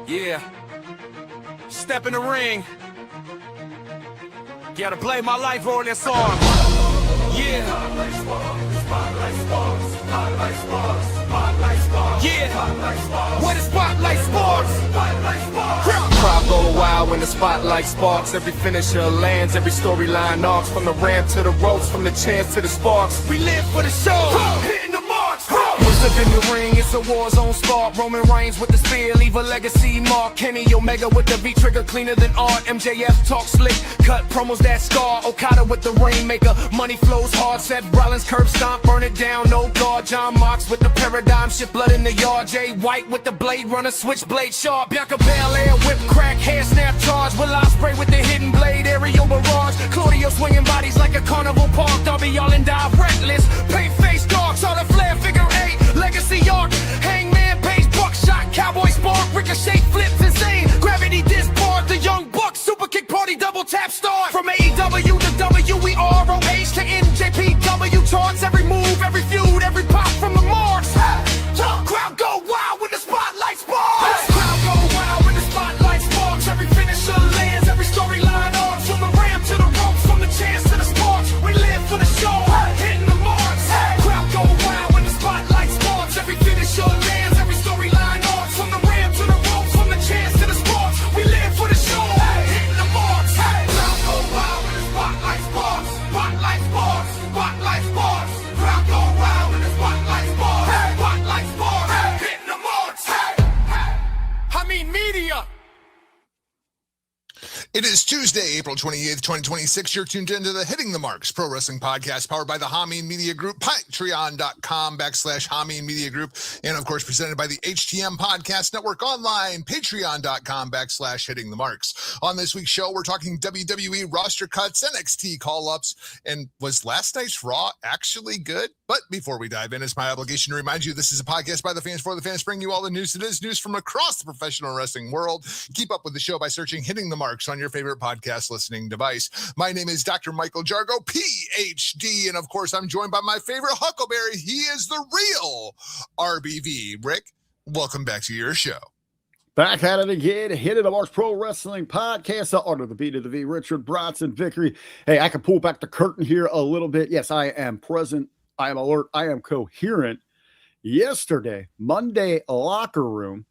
Yeah. Step in the ring. Gotta play my life on this song. Yeah. Spotlight sparks, spotlight sparks, spotlight sparks, spotlight sparks. Yeah. Where the spotlight sparks? Spotlight sparks. Crowd go wild when the spotlight sparks. Every finisher lands, every storyline arcs. From the ramp to the ropes, from the chance to the sparks. We live for the show. Hitting the marks. What's up in the ring? It's a war zone spark. Roman Reigns with the spear, leave a legacy mark. Kenny Omega with the V-trigger, cleaner than art. MJF talk slick, cut promos that scar. Okada with the rainmaker, money flows hard. Seth Rollins curb stomp, burn it down, no guard. John Mox with the paradigm shift, blood in the yard. Jay White with the blade runner, switchblade sharp. Bianca Belair, whip crack, hair snap charge. Will Ospreay with the hidden blade, aerial barrage. Claudio swinging bodies like a carnival park. Darby all in directless, paint face darks. All the flair figure eight, legacy arc. Hangman Page, buckshot, cowboy spark. Ricochet flips insane, gravity disc bar. The young bucks, super kick party, double tap start. From AEW to WEROH to NJPW charts. Every move, every feud, every pop from the marks. Crowd go wild when the spotlight sparks. Crowd go wild when the spotlight sparks. Every finisher lands, every storyline arcs. From the ramp to the ropes, from the chance to the sparks. We live for the show, hitting the marks. Crowd go wild when the spotlight sparks. Every finisher lands, every storyline arcs. From the ramp to the ropes, from the chance to the sparks. We live for the show, hitting the marks. Crowd go wild when the spotlight sparks. Spotlight sparks, spotlight sparks. Crowd go wild when the spotlight sparks. Spotlight sparks, hitting the marks. I mean media. It is Tuesday, April 28th, 2026. You're tuned into the Hitting the Marks Pro Wrestling Podcast, powered by the Hameen Media Group, patreon.com/Hameen Media Group, and of course, presented by the HTM Podcast Network online, patreon.com/Hitting the Marks. On this week's show, we're talking WWE roster cuts, NXT call-ups, and was last night's Raw actually good? But before we dive in, it's my obligation to remind you this is a podcast by the fans for the fans, bringing you all the news that is news from across the professional wrestling world. Keep up with the show by searching Hitting the Marks on your favorite podcast listening device. My name is Dr. Michael Jargo, PhD, and of course, I'm joined by my favorite Huckleberry. He is the real RBV. Rick, welcome back to your show. Back at it again, Hitting the Marks Pro Wrestling Podcast, the art of the B to the V, Richard Bronson Vickery. Hey, I can pull back the curtain here a little bit. Yes, I am present. I am alert. I am coherent. Yesterday, Monday locker room.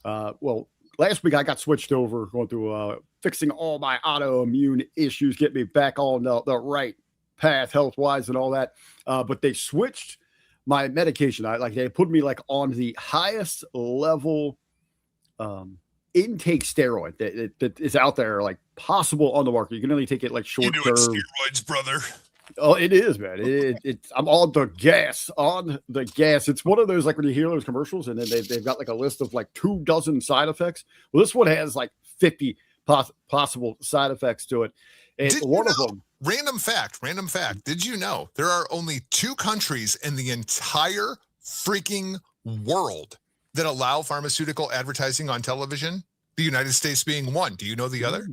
Last week I got switched over, going through fixing all my autoimmune issues, get me back on the right path health-wise and all that. But they switched my medication. They put me on the highest level intake steroid that is out there, possible on the market. You can only take it short term. Steroids, brother. Oh, it is, man. I'm on the gas. It's one of those, when you hear those commercials and then they've got a list of 24 side effects. Well, this one has 50 possible side effects to it. And one of them. Random fact. Did you know there are only 2 countries in the entire freaking world that allow pharmaceutical advertising on television? The United States being one. Do you know the other?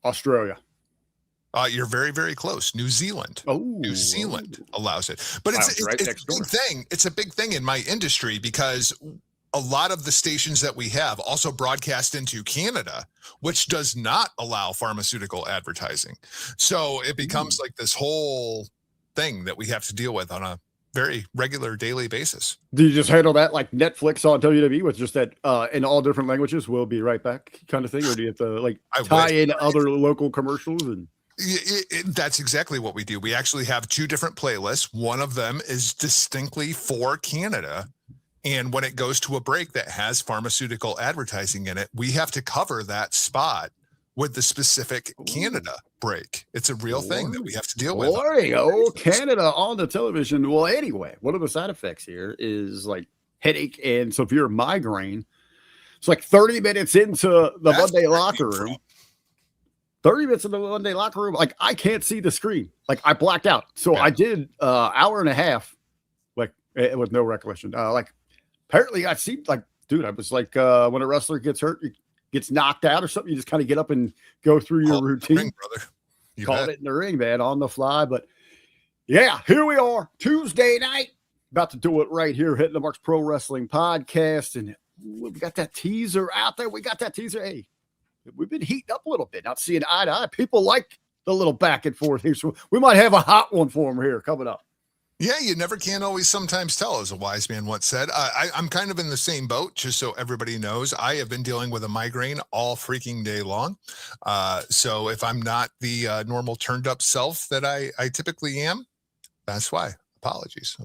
Australia. You're very, very close. New Zealand. New Zealand allows it. But it's a big thing. It's a big thing in my industry because a lot of the stations that we have also broadcast into Canada, which does not allow pharmaceutical advertising. So it becomes this whole thing that we have to deal with on a very regular daily basis. Do you just handle that like Netflix on WWE with just that in all different languages? We'll be right back kind of thing, or do you have to tie in other local commercials? And that's exactly what we do. We actually have 2 different playlists. One of them is distinctly for Canada, and when it goes to a break that has pharmaceutical advertising in it, we have to cover that spot with the specific Canada break. It's a real thing that we have to deal with. Canada on the television. Well, anyway, one of the side effects here is headache and severe migraine. It's 30 minutes into the Monday locker room. 30 minutes into the Monday locker room, I can't see the screen. I blacked out. So I did hour and a half, with no recollection. Apparently I seemed dude, I was when a wrestler gets hurt, gets knocked out or something, you just kind of get up and go through your routine. Ring, brother. Called it in the ring, man, on the fly. But yeah, here we are, Tuesday night, about to do it right here, Hitting the Marks Pro Wrestling Podcast. And we got that teaser out there. We got that teaser. Hey, we've been heating up a little bit, not seeing eye to eye. People like the little back and forth here. So we might have a hot one for them here coming up. Yeah, you never can always sometimes tell, as a wise man once said. I'm kind of in the same boat, just so everybody knows. I have been dealing with a migraine all freaking day long. So if I'm not the normal turned up self that I typically am, that's why. Apologies.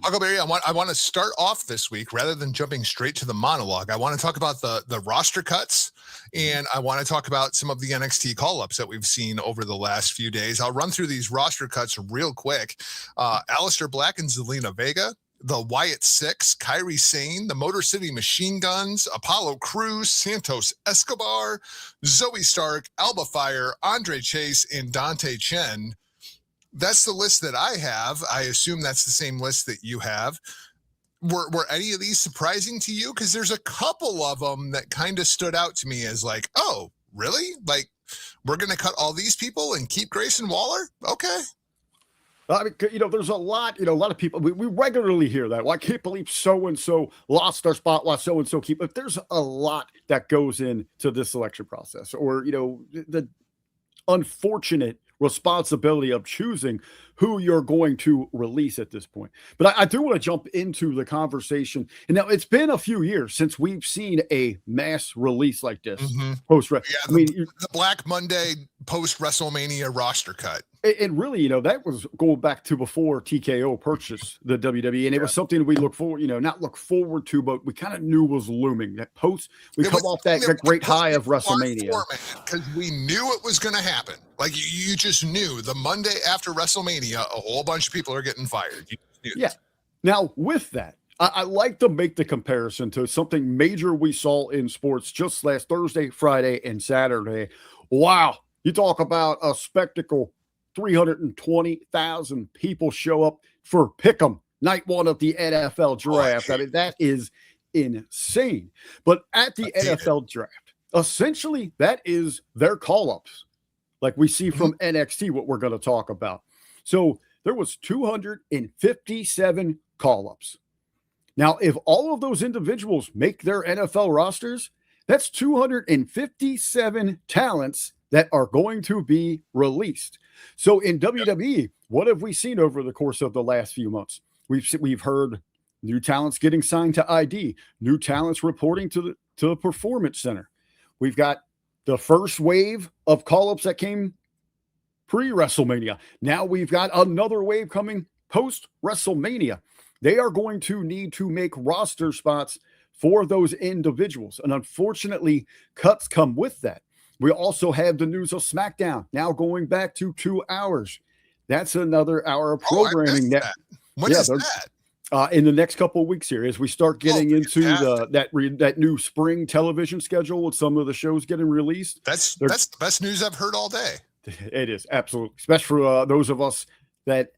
Huckleberry, I want to start off this week, rather than jumping straight to the monologue. I want to talk about the roster cuts, and I want to talk about some of the NXT call-ups that we've seen over the last few days. I'll run through these roster cuts real quick. Aleister Black and Zelina Vega, the Wyatt Six, Kairi Sane, the Motor City Machine Guns, Apollo Crews, Santos Escobar, Zoe Stark, Alba Fire, Andre Chase, and Dante Chen. That's the list that I have. I assume that's the same list that you have. Were any of these surprising to you? Because there's a couple of them that kind of stood out to me as like, oh, really? Like, we're going to cut all these people and keep Grayson Waller? Okay. I mean, there's a lot of people, we regularly hear that. Well, I can't believe so-and-so lost their spot while so-and-so keep. But there's a lot that goes into this selection process, or, the unfortunate responsibility of choosing who you're going to release at this point. But I do want to jump into the conversation. And now it's been a few years since we've seen a mass release like this. Post. Yeah, the Black Monday post WrestleMania roster cut. And really, that was going back to before TKO purchased the WWE, and it was something we look forward, not look forward to, but we kind of knew was looming. That post, we come off that great high of WrestleMania because we knew it was going to happen. Like you just knew the Monday after WrestleMania, a whole bunch of people are getting fired. You knew that. Now with that, I like to make the comparison to something major we saw in sports just last Thursday, Friday, and Saturday. Wow, you talk about a spectacle. 320,000 people show up for Pick'em night one of the NFL draft. I mean, that is insane. But at the NFL draft, essentially, that is their call-ups, like we see from NXT, what we're going to talk about. So there was 257 call-ups. Now, if all of those individuals make their NFL rosters, that's 257 talents that are going to be released. So in WWE, what have we seen over the course of the last few months? We've heard new talents getting signed to ID, new talents reporting to the Performance Center. We've got the first wave of call-ups that came pre-WrestleMania. Now we've got another wave coming post-WrestleMania. They are going to need to make roster spots for those individuals. And unfortunately, cuts come with that. We also have the news of SmackDown now going back to 2 hours. That's another hour of programming. When is that? In the next couple of weeks here, as we start getting into that new spring television schedule with some of the shows getting released. That's the best news I've heard all day. It is, absolutely, especially for those of us that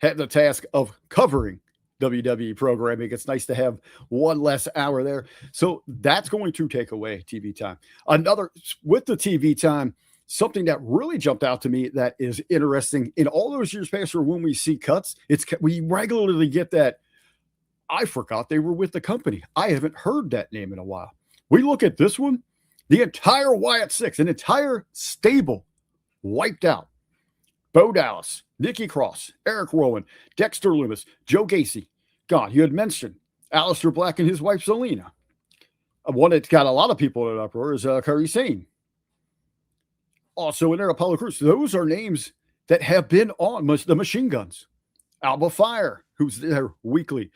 have the task of covering WWE programming. It's nice to have one less hour there. So that's going to take away TV time. With the TV time, something that really jumped out to me that is interesting in all those years past, or when we see cuts, we regularly get that. I forgot they were with the company. I haven't heard that name in a while. We look at this one, the entire Wyatt Six, an entire stable wiped out. Bo Dallas, Nikki Cross, Eric Rowan, Dexter Lumis, Joe Gacy. God, you had mentioned Aleister Black and his wife, Zelina. One that's got a lot of people in an uproar is Kairi Sane. Also in there, Apollo Crews. Those are names that have been on the Machine Guns. Alba Fire, who's there weekly.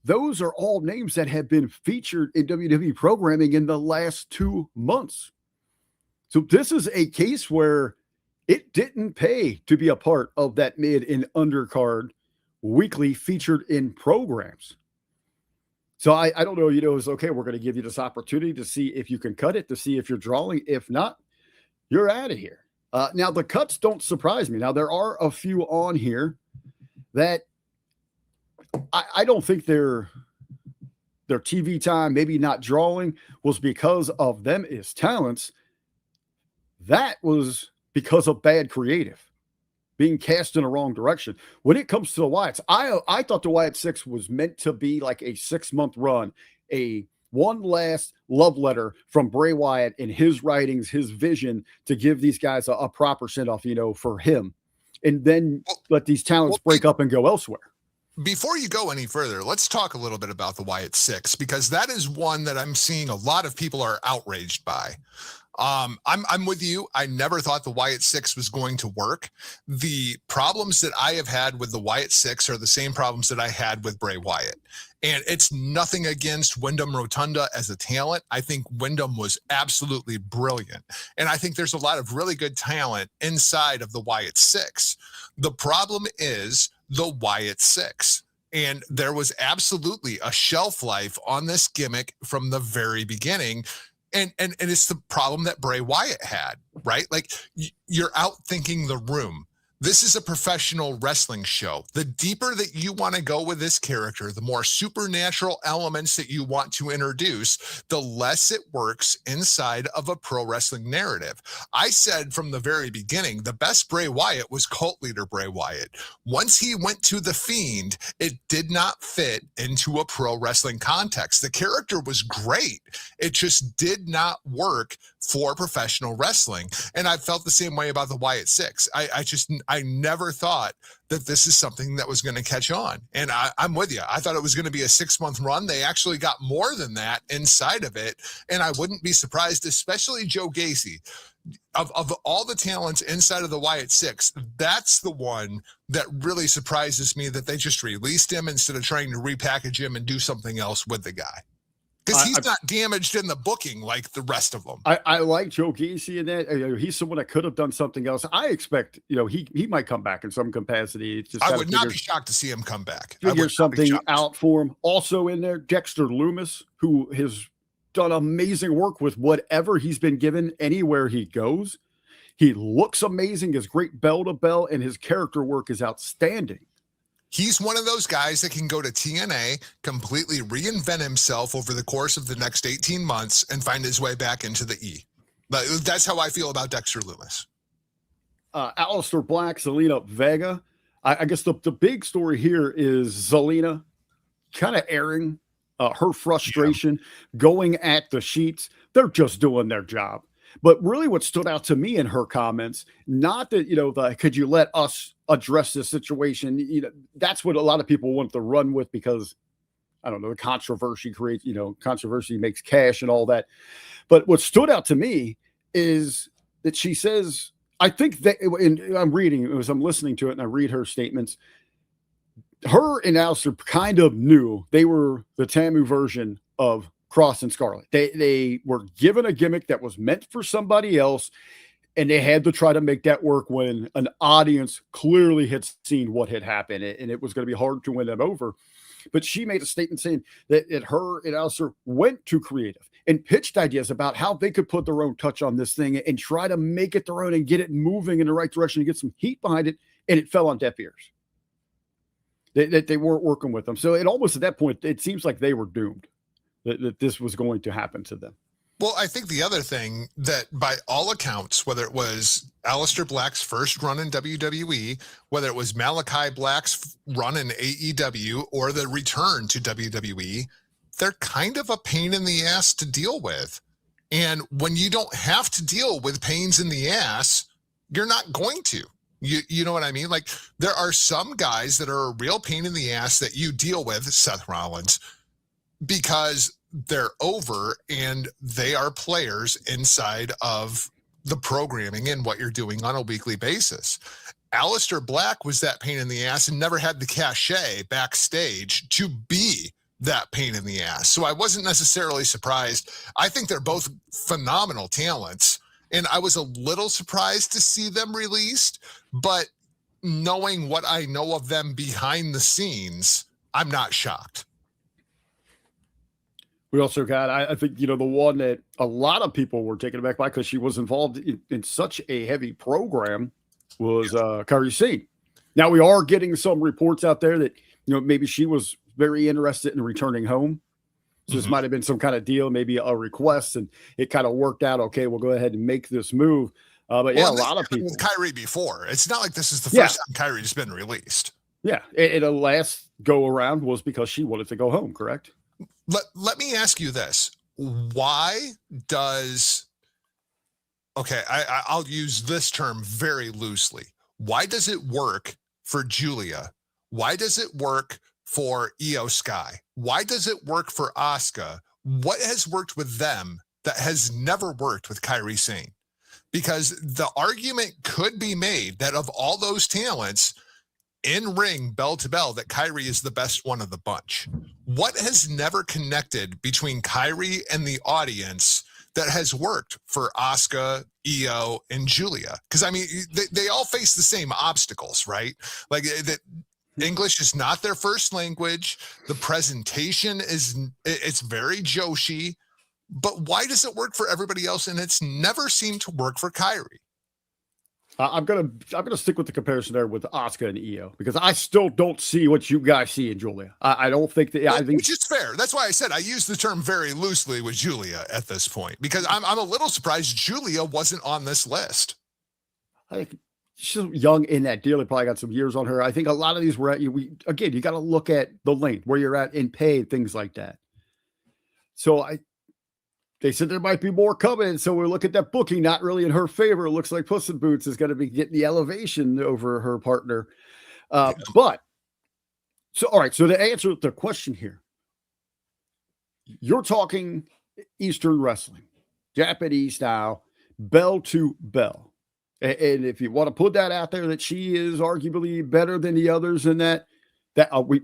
Those are all names that have been featured in WWE programming in the last 2 months. So this is a case where it didn't pay to be a part of that mid and undercard weekly featured in programs. So I don't know, it's okay. We're going to give you this opportunity to see if you can cut it, to see if you're drawing. If not, you're out of here. Now the cuts don't surprise me. Now there are a few on here that I don't think their TV time, maybe not drawing, was because of them as talents. That was because of bad creative, being cast in the wrong direction. When it comes to the Wyatts, I thought the Wyatt Six was meant to be like a 6-month run, a one last love letter from Bray Wyatt in his writings, his vision to give these guys a proper send-off, for him. And then let these talents break up and go elsewhere. Before you go any further, let's talk a little bit about the Wyatt Six, because that is one that I'm seeing a lot of people are outraged by. I'm with you. I never thought the Wyatt Six was going to work. The problems that I have had with the Wyatt Six are the same problems that I had with Bray Wyatt. And it's nothing against Wyndham Rotunda as a talent. I think Wyndham was absolutely brilliant. And I think there's a lot of really good talent inside of the Wyatt Six. The problem is the Wyatt Six. And there was absolutely a shelf life on this gimmick from the very beginning. And it's the problem that Bray Wyatt had, right? Like, you're outthinking the room. This is a professional wrestling show. The deeper that you want to go with this character, the more supernatural elements that you want to introduce, the less it works inside of a pro wrestling narrative. I said from the very beginning, the best Bray Wyatt was cult leader Bray Wyatt. Once he went to The Fiend, it did not fit into a pro wrestling context. The character was great. It just did not work for professional wrestling. And I felt the same way about the Wyatt Six. I never thought that this is something that was going to catch on. And I'm with you. I thought it was going to be a 6-month run. They actually got more than that inside of it. And I wouldn't be surprised, especially Joe Gacy. Of all the talents inside of the Wyatt Six, that's the one that really surprises me, that they just released him instead of trying to repackage him and do something else with the guy. Because he's not damaged in the booking like the rest of them. I like Joe Gacy in that. He's someone that could have done something else. I expect, he might come back in some capacity. I would not be shocked to see him come back. Figure something out for him. Also in there, Dexter Lumis, who has done amazing work with whatever he's been given anywhere he goes. He looks amazing, is great bell to bell, and his character work is outstanding. He's one of those guys that can go to TNA, completely reinvent himself over the course of the next 18 months and find his way back into the E. That's how I feel about Dexter Lumis. Aleister Black, Zelina Vega. I guess the big story here is Zelina kind of airing her frustration, going at the Sheets. They're just doing their job. But really what stood out to me in her comments, not that, could you let us address this situation? That's what a lot of people want to run with, because I don't know, the controversy creates, controversy makes cash and all that. But what stood out to me is that she says, I think that, and I'm reading, as I'm listening to it and I read her statements, her and Aleister kind of knew they were the Tamu version of Cross and Scarlet. They were given a gimmick that was meant for somebody else, and they had to try to make that work when an audience clearly had seen what had happened, and it was going to be hard to win them over. But she made a statement saying that her and Aleister went to creative and pitched ideas about how they could put their own touch on this thing and try to make it their own and get it moving in the right direction and get some heat behind it, and it fell on deaf ears. That they weren't working with them. So it almost at that point, it seems like they were doomed. That this was going to happen to them. Well, I think the other thing that, by all accounts, whether it was Aleister Black's first run in WWE, whether it was Malachi Black's run in AEW, or the return to WWE, they're kind of a pain in the ass to deal with. And when you don't have to deal with pains in the ass, you're not going to. You know what I mean? Like, there are some guys that are a real pain in the ass that you deal with, Seth Rollins, because they're over and they are players inside of the programming and what you're doing on a weekly basis. Aleister Black was that pain in the ass and never had the cachet backstage to be that pain in the ass. So I wasn't necessarily surprised. I think they're both phenomenal talents, and I was a little surprised to see them released, but knowing what I know of them behind the scenes, I'm not shocked. We also got, I think, the one that a lot of people were taken aback by because she was involved in such a heavy program was Kairi Sane. Now, we are getting some reports out there that, maybe she was very interested in returning home. So this might have been some kind of deal, maybe a request, and it kind of worked out. Okay, we'll go ahead and make this move. But yeah, a lot of people. With Kairi before. It's not like this is the first time Kairi's been released. Yeah, and the last go around was because she wanted to go home, correct? Let me ask you this. Why does, okay, I'll use this term very loosely. Why does it work for Julia? Why does it work for Io Sky? Why does it work for Asuka? What has worked with them that has never worked with Kairi Sane? Because the argument could be made that of all those talents in ring, bell to bell, that Kairi is the best one of the bunch. What has never connected between Kairi and the audience that has worked for Asuka, Io, and Julia? Because I mean, they all face the same obstacles, right? Like that. English is not their first language. The presentation it's very Joshi. But why does it work for everybody else and it's never seemed to work for Kairi? I'm gonna stick with the comparison there with Asuka and Io because I still don't see what you guys see in Julia. I don't think that. I think which is fair. That's why I said I use the term very loosely with Julia at this point because I'm a little surprised Julia wasn't on this list. I think she's young in that deal. They probably got some years on her. I think a lot of these were at you. Again, you got to look at the length where you're at in pay, things like that. So they said there might be more coming. So we look at that booking, not really in her favor. It looks like Puss in Boots is going to be getting the elevation over her partner. But so, all right. So to answer the question here, you're talking Eastern wrestling, Japanese style, bell to bell. And if you want to put that out there, that she is arguably better than the others in that,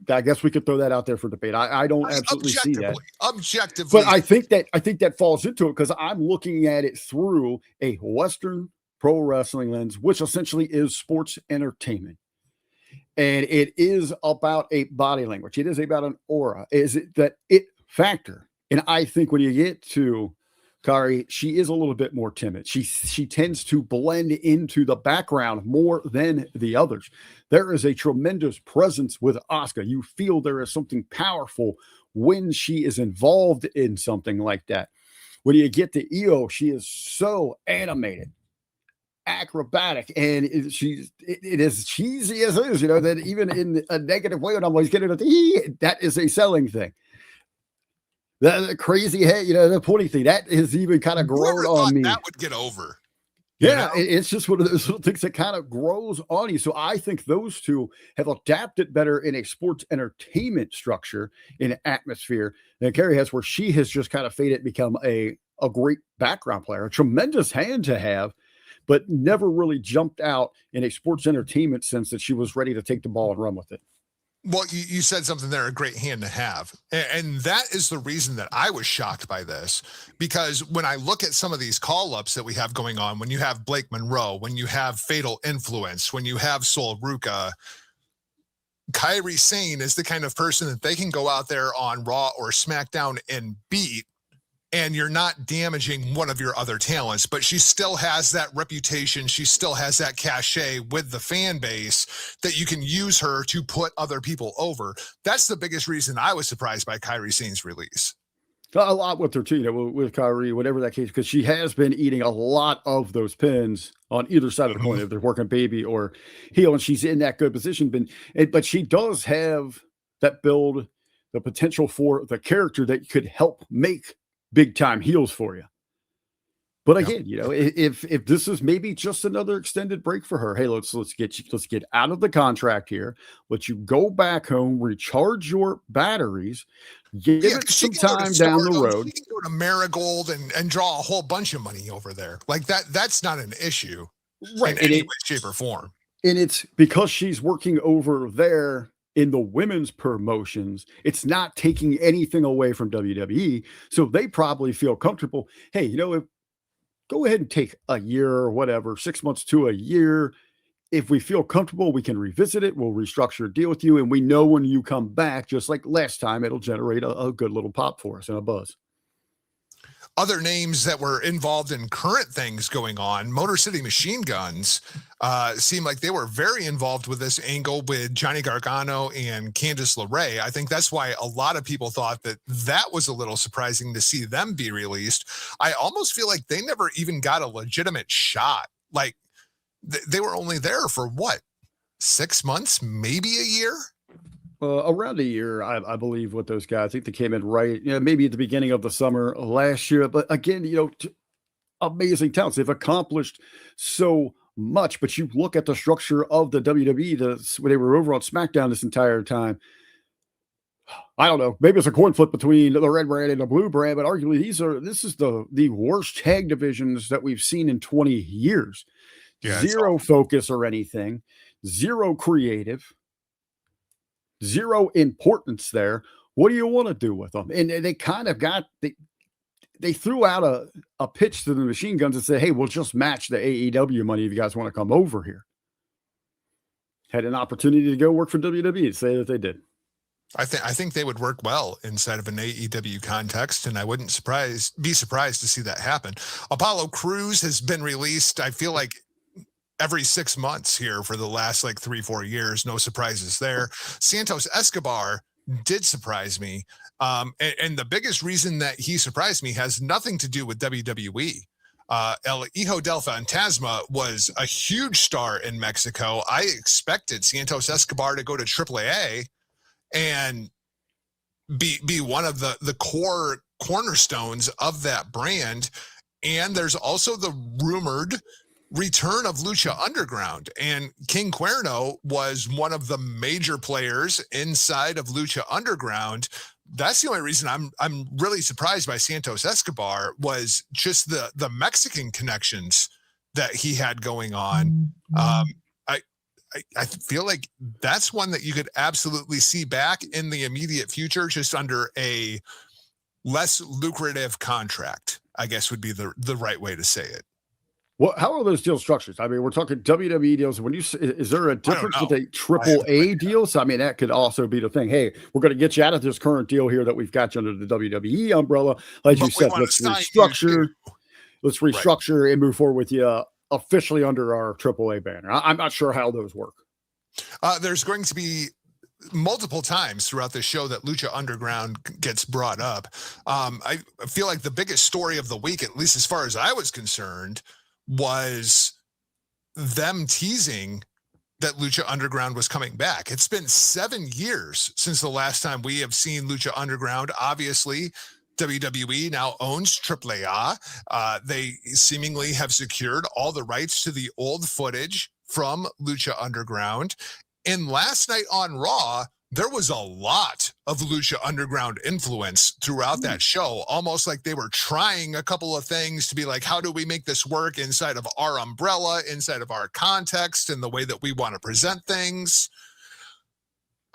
I guess we could throw that out there for debate. I don't absolutely see that objectively, but I think that falls into it because I'm looking at it through a Western pro wrestling lens, which essentially is sports entertainment, and it is about a body language. It is about an aura. Is it that it factor? And I think when you get to Kairi, she is a little bit more timid. She tends to blend into the background more than the others. There is a tremendous presence with Asuka. You feel there is something powerful when she is involved in something like that. When you get to Io, she is so animated, acrobatic, and it is cheesy as it is, that even in a negative way, when I'm always getting that is a selling thing. The crazy head, the pointy thing, that has even kind of grown on me. That would get over. Yeah, it's just one of those little things that kind of grows on you. So I think those two have adapted better in a sports entertainment structure, in an atmosphere than Kairi has, where she has just kind of faded, become a great background player, a tremendous hand to have, but never really jumped out in a sports entertainment sense that she was ready to take the ball and run with it. Well, you said something there, a great hand to have. And that is the reason that I was shocked by this, because when I look at some of these call-ups that we have going on, when you have Blake Monroe, when you have Fatal Influence, when you have Sol Ruka, Kairi Sane is the kind of person that they can go out there on Raw or SmackDown and beat, and you're not damaging one of your other talents, but she still has that reputation. She still has that cachet with the fan base that you can use her to put other people over. That's the biggest reason I was surprised by Kairi Sane's release. A lot with her too, with Kairi, whatever that case, because she has been eating a lot of those pins on either side of the coin, if they're working baby or heel, and she's in that good position. But she does have that build, the potential for the character that could help make big time heels for you. But again, if this is maybe just another extended break for her, hey, let's get out of the contract here. Let you go back home, recharge your batteries, give it some time down the road. She can go to Marigold and draw a whole bunch of money over there. Like that's not an issue, right? In any way, shape, or form. And it's because she's working over there in the women's promotions, it's not taking anything away from WWE. So they probably feel comfortable. Hey, go ahead and take a year or whatever, 6 months to a year. If we feel comfortable, we can revisit it. We'll restructure a deal with you. And we know when you come back, just like last time, it'll generate a good little pop for us and a buzz. Other names that were involved in current things going on, Motor City Machine Guns, seem like they were very involved with this angle with Johnny Gargano and Candice LeRae. I think that's why a lot of people thought that was a little surprising to see them be released. I almost feel like they never even got a legitimate shot. Like they were only there for what, 6 months, maybe a year? Around a year, I believe, with those guys. I think they came in right, maybe at the beginning of the summer last year. But again, amazing talents. They've accomplished so much. But you look at the structure of the WWE, when they were over on SmackDown this entire time. I don't know. Maybe it's a coin flip between the red brand and the blue brand, but arguably this is the worst tag divisions that we've seen in 20 years. Yeah, Zero focus or anything, zero creative, zero importance there. What do you want to do with them? And they kind of they threw out a pitch to the machine guns and said, hey, we'll just match the AEW money if you guys want to come over here. Had an opportunity to go work for WWE, say that they did. I think they would work well inside of an AEW context, and I wouldn't be surprised to see that happen. Apollo Crews has been released, I feel like, every 6 months here for the last 3-4 years. No surprises there. Santos Escobar did surprise me. And the biggest reason that he surprised me has nothing to do with WWE. El Hijo del Fantasma was a huge star in Mexico. I expected Santos Escobar to go to AAA and be one of the core cornerstones of that brand. And there's also the rumored return of Lucha Underground, and King Cuerno was one of the major players inside of Lucha Underground. That's the only reason I'm really surprised by Santos Escobar, was just the Mexican connections that he had going on. I feel like that's one that you could absolutely see back in the immediate future, just under a less lucrative contract, I guess would be the right way to say it. Well, how are those deal structures? I mean, we're talking WWE deals. Is there a difference with a AAA deal? So, I mean, that could also be the thing. Hey, we're going to get you out of this current deal here that we've got you under the WWE umbrella. Like you said, let's restructure. Let's restructure and move forward with you officially under our AAA banner. I'm not sure how those work. There's going to be multiple times throughout the show that Lucha Underground gets brought up. I feel like the biggest story of the week, at least as far as I was concerned, was them teasing that Lucha Underground was coming back. It's been 7 years since the last time we have seen Lucha Underground. Obviously, WWE now owns AAA. They seemingly have secured all the rights to the old footage from Lucha Underground. And last night on Raw, there was a lot of Lucha Underground influence throughout that show, almost like they were trying a couple of things to be like, how do we make this work inside of our umbrella, inside of our context, and the way that we want to present things.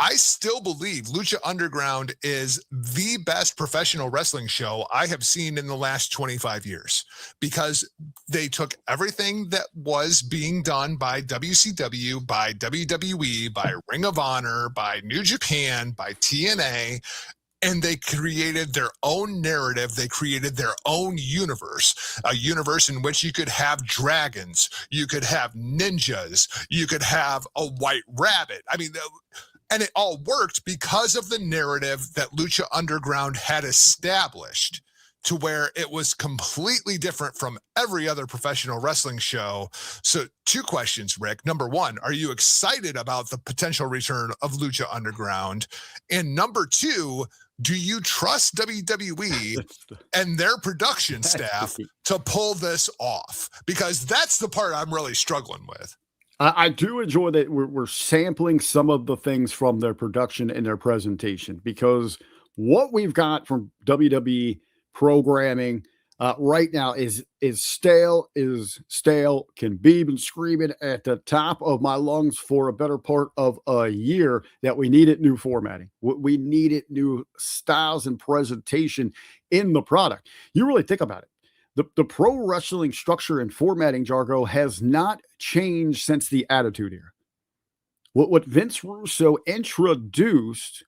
I still believe Lucha Underground is the best professional wrestling show I have seen in the last 25 years, because they took everything that was being done by WCW, by WWE, by Ring of Honor, by New Japan, by TNA, and they created their own narrative. They created their own universe, a universe in which you could have dragons, you could have ninjas, you could have a white rabbit. I mean, and it all worked because of the narrative that Lucha Underground had established, to where it was completely different from every other professional wrestling show. So 2 questions, Rick. Number 1, are you excited about the potential return of Lucha Underground? And number 2, do you trust WWE and their production staff to pull this off? Because that's the part I'm really struggling with. I do enjoy that we're sampling some of the things from their production and their presentation, because what we've got from WWE programming right now is stale, can be been screaming at the top of my lungs for a better part of a year that we needed new formatting. We needed new styles and presentation in the product. You really think about it. The pro wrestling structure and formatting, Jargo, has not changed since the Attitude Era. What Vince Russo introduced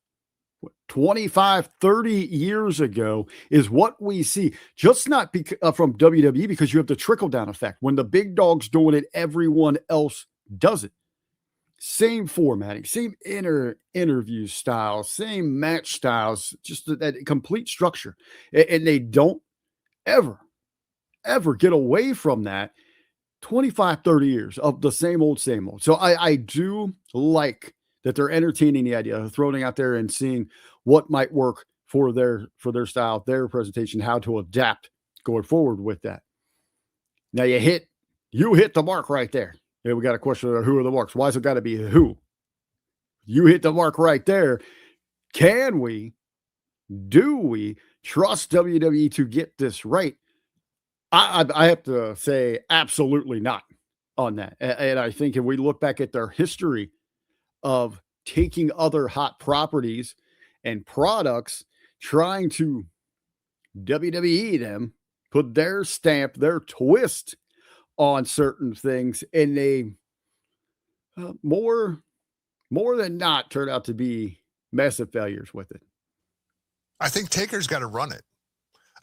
25, 30 years ago is what we see, just not from WWE, because you have the trickle-down effect. When the big dog's doing it, everyone else does it. Same formatting, same interview styles, same match styles, just that complete structure. And they don't ever get away from that. 25, 30 years of the same old. So I do like that they're entertaining the idea of throwing out there and seeing what might work for their style, their presentation, how to adapt going forward with that. Now you hit the mark right there. Yeah, we got a question of who are the marks? Why's it got to be who? You hit the mark right there. Do we trust WWE to get this right? I have to say absolutely not on that. And I think if we look back at their history of taking other hot properties and products, trying to WWE them, put their stamp, their twist on certain things, and they more than not turn out to be massive failures with it. I think Taker's got to run it.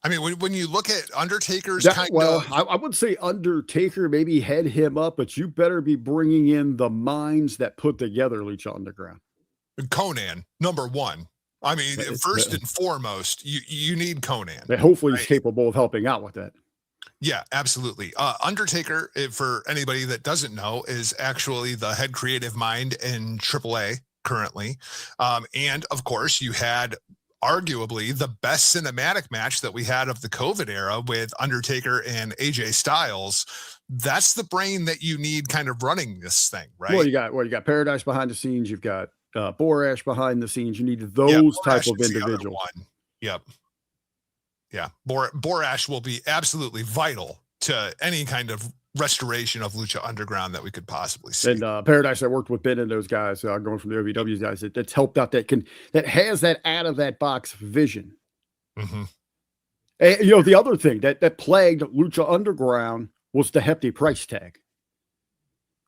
I mean, when you look at Undertaker's I would say Undertaker maybe head him up, but you better be bringing in the minds that put together Lucha Underground. Conan, number one. I mean, first and foremost, you need Conan. Hopefully he's capable of helping out with that. Yeah, absolutely. Undertaker, for anybody that doesn't know, is actually the head creative mind in AAA currently. And of course, you had arguably the best cinematic match that we had of the COVID era with Undertaker and AJ Styles. That's the brain that you need kind of running this thing, right? Well, you got Paradise behind the scenes. You've got Borash behind the scenes. You need those type of individuals. Yep. Yeah. Borash will be absolutely vital to any kind of restoration of Lucha Underground that we could possibly see. And Paradise, I worked with Ben and those guys going from the OVW guys that's helped out, that has that out of that box vision. Mm-hmm. And, the other thing that plagued Lucha Underground was the hefty price tag.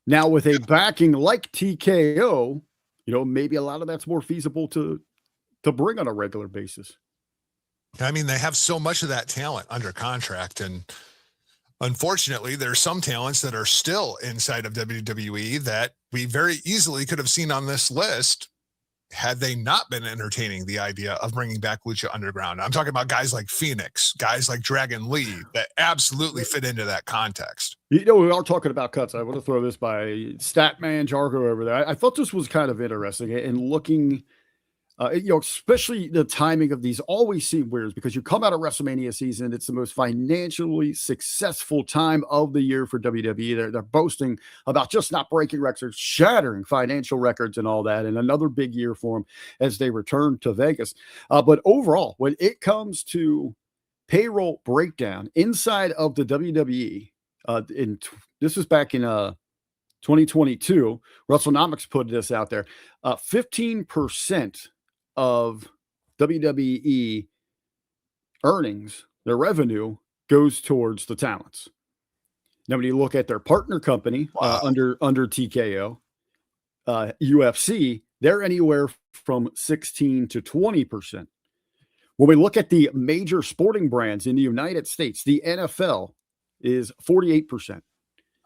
Now with a backing like TKO, maybe a lot of that's more feasible to bring on a regular basis. I mean, they have so much of that talent under contract, and unfortunately, there's some talents that are still inside of WWE that we very easily could have seen on this list had they not been entertaining the idea of bringing back Lucha Underground. I'm talking about guys like Phoenix, guys like Dragon Lee that absolutely fit into that context. We are talking about cuts. I want to throw this by Statman Jargo over there. I thought this was kind of interesting, and looking especially the timing of these always seem weird because you come out of WrestleMania season. It's the most financially successful time of the year for WWE. They're boasting about just not breaking records, shattering financial records and all that. And another big year for them as they return to Vegas. But overall, when it comes to payroll breakdown inside of the WWE, this was back in 2022, WrestleNomics put this out there, 15% of WWE earnings, their revenue goes towards the talents. Now, when you look at their partner company under TKO, UFC, they're anywhere from 16 to 20%. When we look at the major sporting brands in the United States, the NFL is 48%.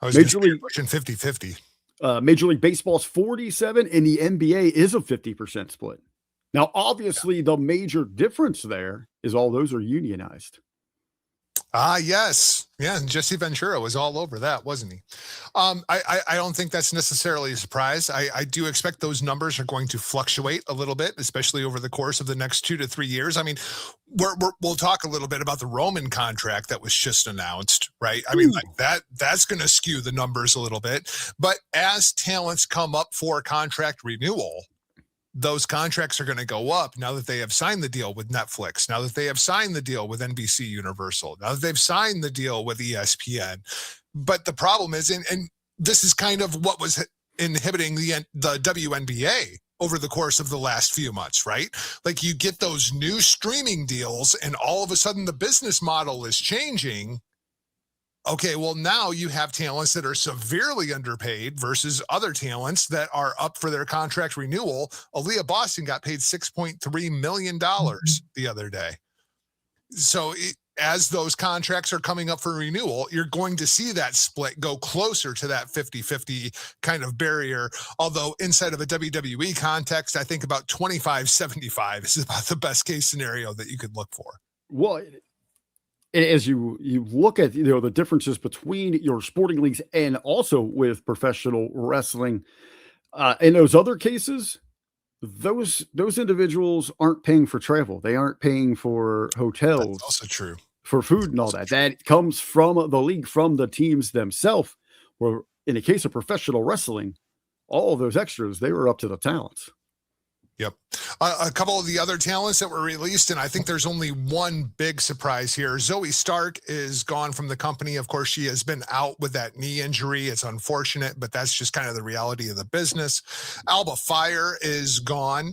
I was Major League pushing 50-50. Major League Baseball is 47, and the NBA is a 50% split. Now, obviously, the major difference there is all those are unionized. Yes. Yeah, and Jesse Ventura was all over that, wasn't he? I don't think that's necessarily a surprise. I do expect those numbers are going to fluctuate a little bit, especially over the course of the next 2 to 3 years. I mean, we'll talk a little bit about the Roman contract that was just announced, right? I mean, like that's going to skew the numbers a little bit. But as talents come up for contract renewal, those contracts are going to go up now that they have signed the deal with Netflix, now that they have signed the deal with NBC Universal, now that they've signed the deal with ESPN. But the problem is, and this is kind of what was inhibiting the WNBA over the course of the last few months, right? Like you get those new streaming deals and all of a sudden the business model is changing. Okay, well, now you have talents that are severely underpaid versus other talents that are up for their contract renewal. Aaliyah Boston got paid $6.3 million the other day. So as those contracts are coming up for renewal, you're going to see that split go closer to that 50-50 kind of barrier. Although inside of a WWE context, I think about 25-75 is about the best case scenario that you could look for. Well, as you look at the differences between your sporting leagues and also with professional wrestling, In those other cases, those individuals aren't paying for travel. They aren't paying for That's hotels, also true. for food and all that. That comes from the league, from the teams themselves. Where in the case of professional wrestling, all of those extras, they were up to the talents. Yep. A couple of the other talents that were released, and I think there's only one big surprise here. Zoe Stark is gone from the company. Of course, she has been out with that knee injury. It's unfortunate, but that's just kind of the reality of the business. Alba Fire is gone,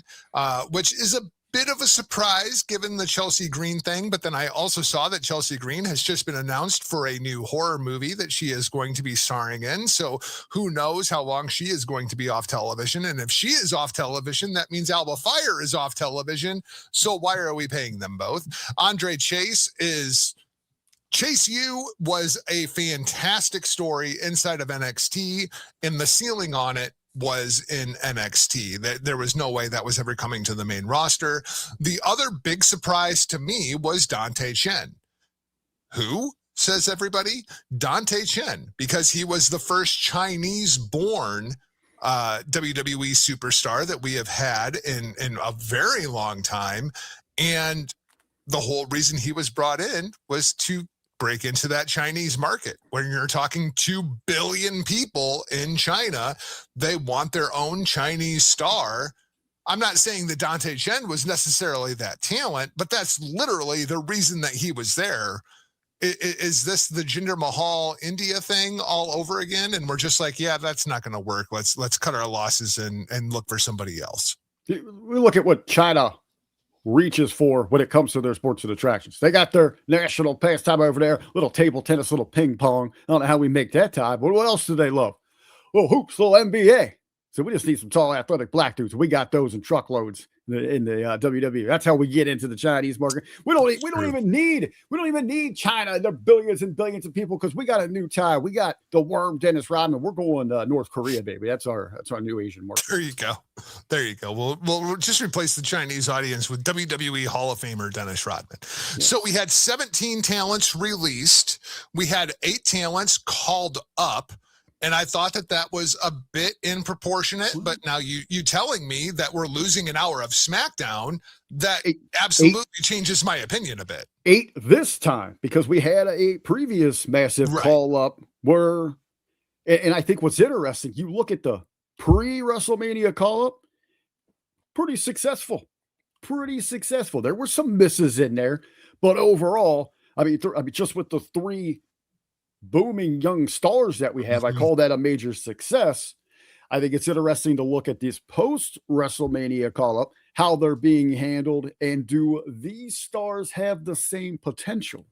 which is a bit of a surprise given the Chelsea Green thing. But then I also saw that Chelsea Green has just been announced for a new horror movie that she is going to be starring in. So who knows how long she is going to be off television. And if she is off television, that means Alba Fire is off television. So why are we paying them both? Andre Chase U was a fantastic story inside of NXT, and the ceiling on it was in NXT. There was no way that was ever coming to the main roster. The other big surprise to me was Dante Chen. Who, says everybody? Dante Chen, because he was the first Chinese-born WWE superstar that we have had in a very long time. And the whole reason he was brought in was to break into that Chinese market. When you're talking 2 billion people in China, they want their own Chinese star. I'm not saying that Dante Chen was necessarily that talent, but that's literally the reason that he was there. Is this the Jinder Mahal India thing all over again? And we're just like, yeah, that's not going to work. Let's cut our losses and look for somebody else. We look at what China reaches for when it comes to their sports and attractions. They got their national pastime over there, little table tennis, little ping pong. I don't know how we make that time, but what else do they love? Little hoops, little NBA. So we just need some tall, athletic black dudes. We got those in truckloads in the WWE. That's how we get into the Chinese market. We don't even need China. They're billions and billions of people because we got a new tie. We got the worm Dennis Rodman. We're going North Korea, baby. That's our new Asian market. There you go. We'll just replace the Chinese audience with WWE Hall of Famer Dennis Rodman. Yes. So we had 17 talents released. We had 8 talents called up. And I thought that was a bit disproportionate, but now you telling me that we're losing an hour of SmackDown, that absolutely changes my opinion a bit. 8 this time, because we had a previous massive call up where, and I think what's interesting, you look at the pre-WrestleMania call up, pretty successful. There were some misses in there, but overall, I mean, just with the 3 booming young stars that we have, I call that a major success. I think it's interesting to look at this post WrestleMania call up, how they're being handled, and do these stars have the same potential?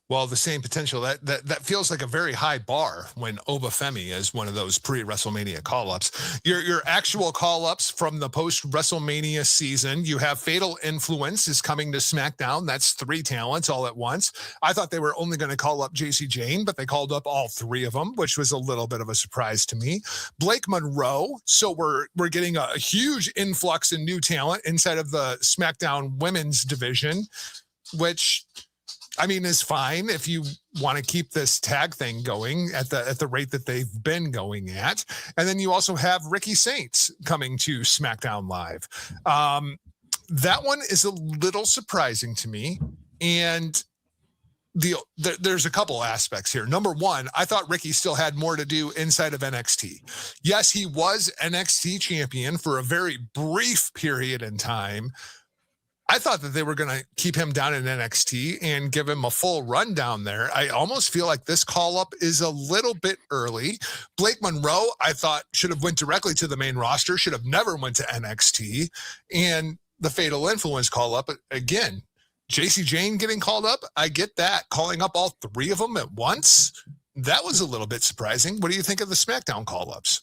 Well, the same potential, that feels like a very high bar when Obafemi is one of those pre-WrestleMania call-ups. Your actual call-ups from the post-WrestleMania season, you have Fatal Influence is coming to SmackDown. That's 3 talents all at once. I thought they were only going to call up JC Jane, but they called up all 3 of them, which was a little bit of a surprise to me. Blake Monroe, so we're getting a huge influx in new talent inside of the SmackDown women's division, which, I mean, is fine if you want to keep this tag thing going at the rate that they've been going at. And then you also have Ricky Saints coming to SmackDown Live. That one is a little surprising to me. And there's a couple aspects here. Number one, I thought Ricky still had more to do inside of NXT. Yes, he was NXT champion for a very brief period in time. I thought that they were going to keep him down in NXT and give him a full run down there. I almost feel like this call-up is a little bit early. Blake Monroe, I thought, should have went directly to the main roster, should have never went to NXT. And the Fatal Influence call-up, again, JC Jane getting called up, I get that. Calling up all 3 of them at once, that was a little bit surprising. What do you think of the SmackDown call-ups?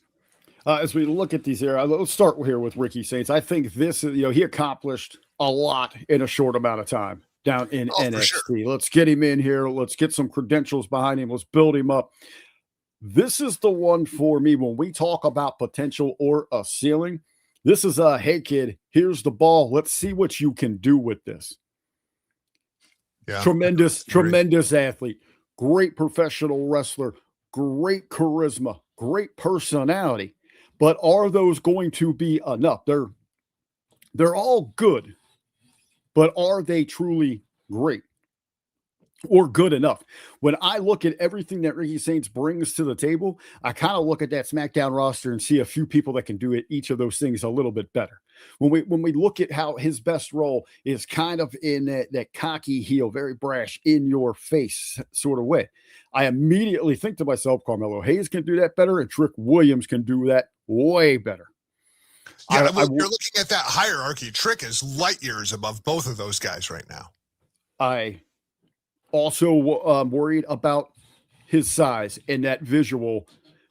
As we look at these here, let's start here with Ricky Saints. I think this, he accomplished a lot in a short amount of time down in NXT. Sure. Let's get him in here. Let's get some credentials behind him. Let's build him up. This is the one for me when we talk about potential or a ceiling. This is hey kid, here's the ball. Let's see what you can do with this. Yeah, tremendous athlete, great professional wrestler, great charisma. great personality, but are those going to be enough? They're all good, but are they truly great or good enough? When I look at everything that Ricky Saints brings to the table, I kind of look at that SmackDown roster and see a few people that can do it, each of those things a little bit better. When we look at how his best role is kind of in that cocky heel, very brash, in your face sort of way, I immediately think to myself, Carmelo Hayes can do that better, and Trick Williams can do that way better. Yeah, you're looking at that hierarchy. Trick is light years above both of those guys right now. I also worried about his size and that visual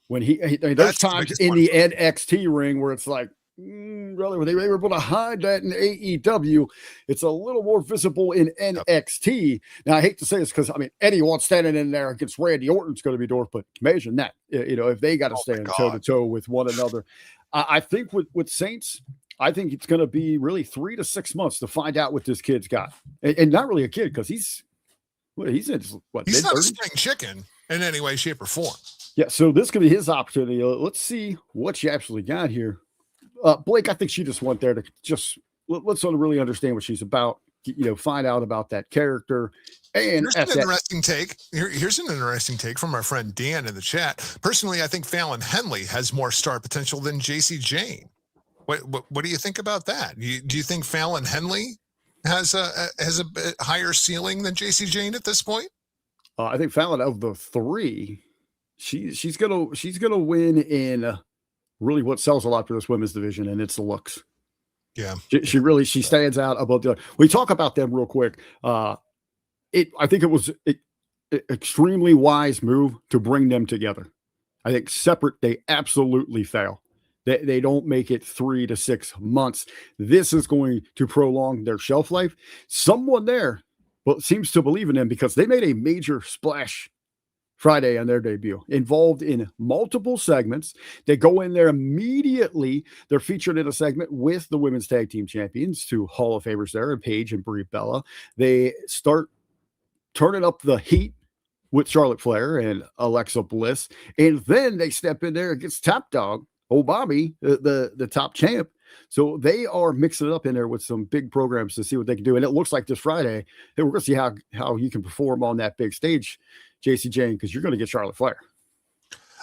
when there's times in the NXT ring where it's like, really, when they were able to hide that in AEW, it's a little more visible in NXT. Now, I hate to say this because, I mean, anyone standing in there against Randy Orton's going to be dwarfed, but imagine that, if they got to stand toe-to-toe with one another. I think with Saints, I think it's going to be really 3 to 6 months to find out what this kid's got. And not really a kid, because he's in his, he's not a spring chicken in any way, shape, or form. Yeah, so this could be his opportunity. Let's see what you actually got here. Blake, I think she just went there to just let's sort of really understand what she's about, find out about that character. And here's an interesting take. Here's an interesting take from our friend Dan in the chat. Personally, I think Fallon Henley has more star potential than JC Jane. What do you think about that? Do you think Fallon Henley has a bit higher ceiling than JC Jane at this point? I think Fallon, of the three, she's gonna win in really what sells a lot for this women's division, and it's the looks. Yeah, she stands out above the other. We talk about them real quick. I think it was an extremely wise move to bring them together. I think separate, they absolutely fail. They don't make it 3 to 6 months. This is going to prolong their shelf life. Someone there seems to believe in them because they made a major splash Friday on their debut, involved in multiple segments. They go in there immediately. They're featured in a segment with the women's tag team champions, two Hall of Famers there, and Paige and Brie Bella. They start turning up the heat with Charlotte Flair and Alexa Bliss. And then they step in there against Top Dog, Bobby, the top champ. So they are mixing it up in there with some big programs to see what they can do. And it looks like this Friday, we're going to see how you can perform on that big stage, JC Jane, because you're going to get Charlotte Flair.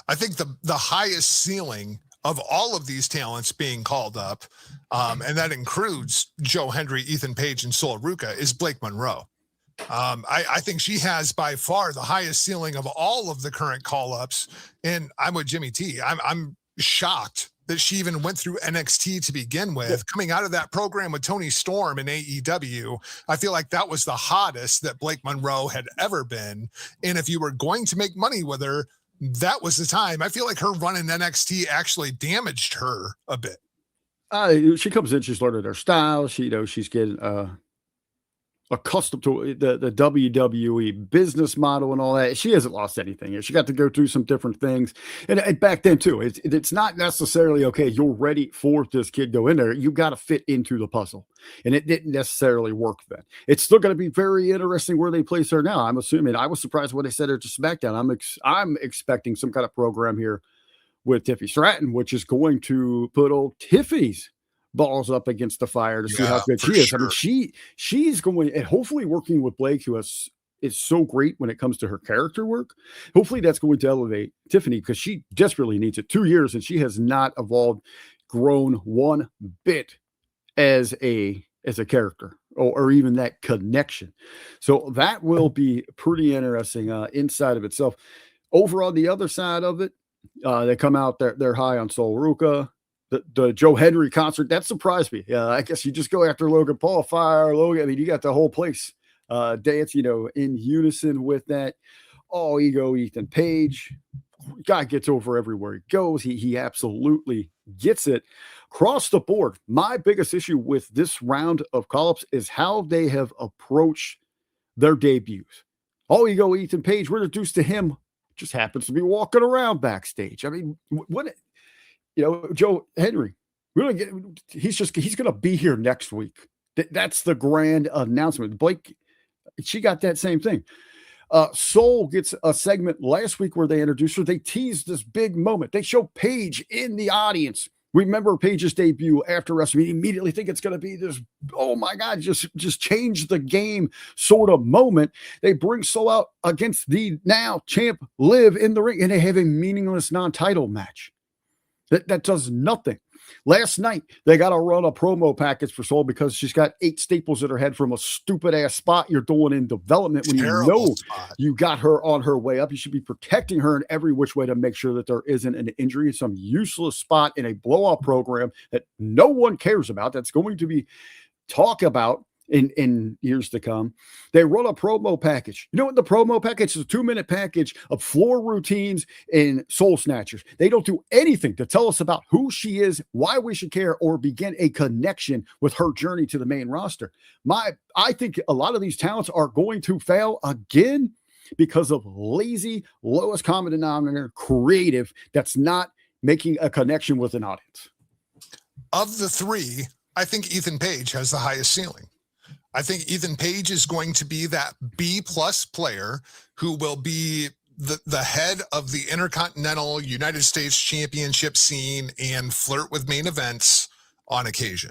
I think the highest ceiling of all of these talents being called up, and that includes Joe Hendry, Ethan Page, and Sol Ruca, is Blake Monroe. I think she has by far the highest ceiling of all of the current call-ups, and I'm with Jimmy T. I'm shocked that she even went through NXT to begin with. Yep. Coming out of that program with Tony Storm in AEW, I feel like that was the hottest that Blake Monroe had ever been. And if you were going to make money with her, that was the time. I feel like her run in NXT actually damaged her a bit. She comes in, she's learning her style. She's getting accustomed to the WWE business model and all that. She hasn't lost anything. She got to go through some different things. And back then too, it's not necessarily, okay, you're ready for this kid go in there. You got to fit into the puzzle. And it didn't necessarily work then. It's still going to be very interesting where they place her now. I'm assuming, I was surprised when they said her to SmackDown. I'm expecting some kind of program here with Tiffany Stratton, which is going to put old Tiffany's balls up against the fire to see how good she is. Sure. I mean, she's going, and hopefully working with Blake, who is so great when it comes to her character work. Hopefully that's going to elevate Tiffany, because she desperately needs it. 2 years and she has not grown one bit as a character or even that connection. So that will be pretty interesting inside of itself. Over on the other side of it, they come out, they're high on Sol Ruca. The Joe Hendry concert, that surprised me. I guess you just go after Logan Paul, fire Logan. I mean, you got the whole place dance, in unison with that. Oh, ego Ethan Page. Guy gets over everywhere he goes. He absolutely gets it. Across the board, my biggest issue with this round of call-ups is how they have approached their debuts. Oh, ego Ethan Page, we're introduced to him, just happens to be walking around backstage. I mean, what... Joe Henry, he's going to be here next week. That's the grand announcement. Blake, she got that same thing. Soul gets a segment last week where they introduced her. They teased this big moment. They show Paige in the audience. Remember Paige's debut after WrestleMania. Immediately think it's going to be this, oh my God, just change the game sort of moment. They bring Soul out against the now champ Liv in the ring, and they have a meaningless non-title match. That does nothing. Last night, they got to run a promo package for Soul because she's got 8 staples in her head from a stupid-ass spot you're doing in development when you know you got her on her way up. You should be protecting her in every which way to make sure that there isn't an injury, some useless spot in a blow-off program that no one cares about, that's going to be talked about in years to come. They run a promo package. You know what the promo package is? A 2-minute package of floor routines and soul snatchers. They don't do anything to tell us about who she is, why we should care, or begin a connection with her journey to the main roster. I think a lot of these talents are going to fail again because of lazy, lowest common denominator, creative, that's not making a connection with an audience. Of the 3, I think Ethan Page has the highest ceiling. I think Ethan Page is going to be that B-plus player who will be the head of the Intercontinental United States Championship scene and flirt with main events on occasion.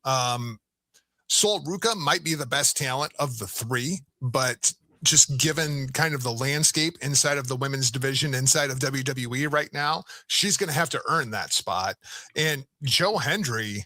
Sol Ruca might be the best talent of the 3, but just given kind of the landscape inside of the women's division, inside of WWE right now, she's going to have to earn that spot. And Joe Hendry,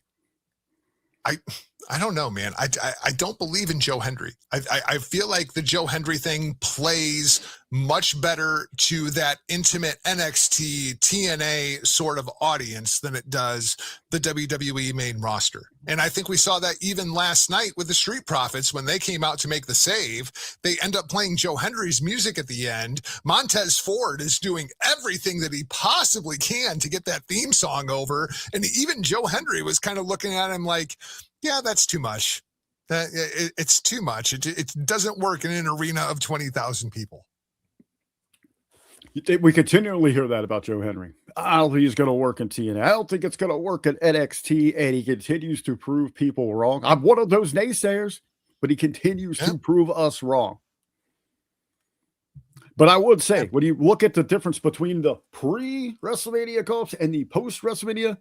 I don't know, man. I don't believe in Joe Hendry. I feel like the Joe Hendry thing plays much better to that intimate NXT, TNA sort of audience than it does the WWE main roster. And I think we saw that even last night with the Street Profits when they came out to make the save. They end up playing Joe Hendry's music at the end. Montez Ford is doing everything that he possibly can to get that theme song over. And even Joe Hendry was kind of looking at him like, yeah, that's too much. It's too much. It doesn't work in an arena of 20,000 people. We continually hear that about Joe Hendry. I don't think he's going to work in TNA. I don't think it's going to work at NXT, and he continues to prove people wrong. I'm one of those naysayers, but he continues to prove us wrong. But I would say, when you look at the difference between the pre-WrestleMania call-ups and the post-WrestleMania,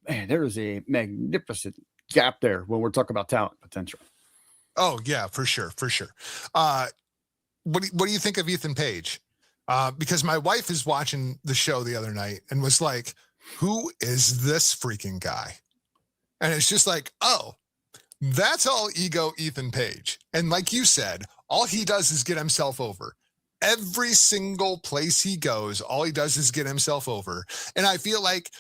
man, there is a magnificent gap there when we're talking about talent potential. Oh, yeah, for sure. What do you think of Ethan Page? Because my wife is watching the show the other night and was like, who is this freaking guy? And it's just like, oh, that's all ego Ethan Page. And like you said, all he does is get himself over. Every single place he goes, all he does is get himself over. And I feel like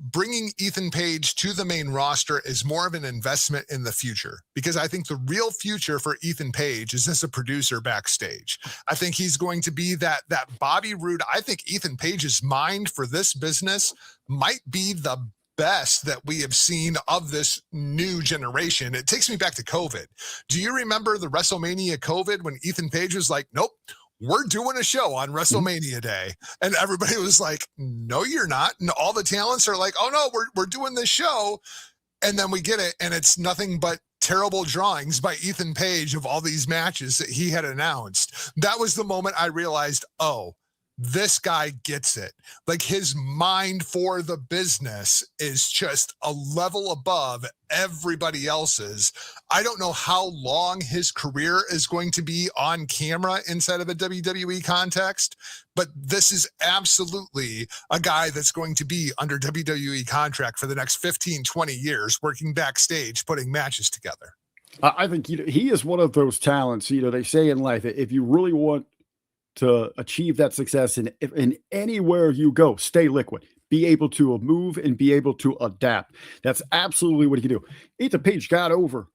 bringing Ethan Page to the main roster is more of an investment in the future, because I think the real future for Ethan Page is as a producer backstage. I think he's going to be that Bobby Roode. I think Ethan Page's mind for this business might be the best that we have seen of this new generation. It takes me back to COVID. Do you remember the WrestleMania COVID when Ethan Page was like, nope, we're doing a show on WrestleMania Day. And everybody was like, no, you're not. And all the talents are like, oh no, we're doing this show. And then we get it. And it's nothing but terrible drawings by Ethan Page of all these matches that he had announced. That was the moment I realized, oh, this guy gets it. Like, his mind for the business is just a level above everybody else's. I don't know how long his career is going to be on camera inside of a WWE context, but this is absolutely a guy that's going to be under WWE contract for the next 15, 20 years, working backstage, putting matches together. I think he is one of those talents. They say in life, if you really want to achieve that success in anywhere you go, stay liquid, be able to move and be able to adapt. That's absolutely what he can do. Ethan Page got over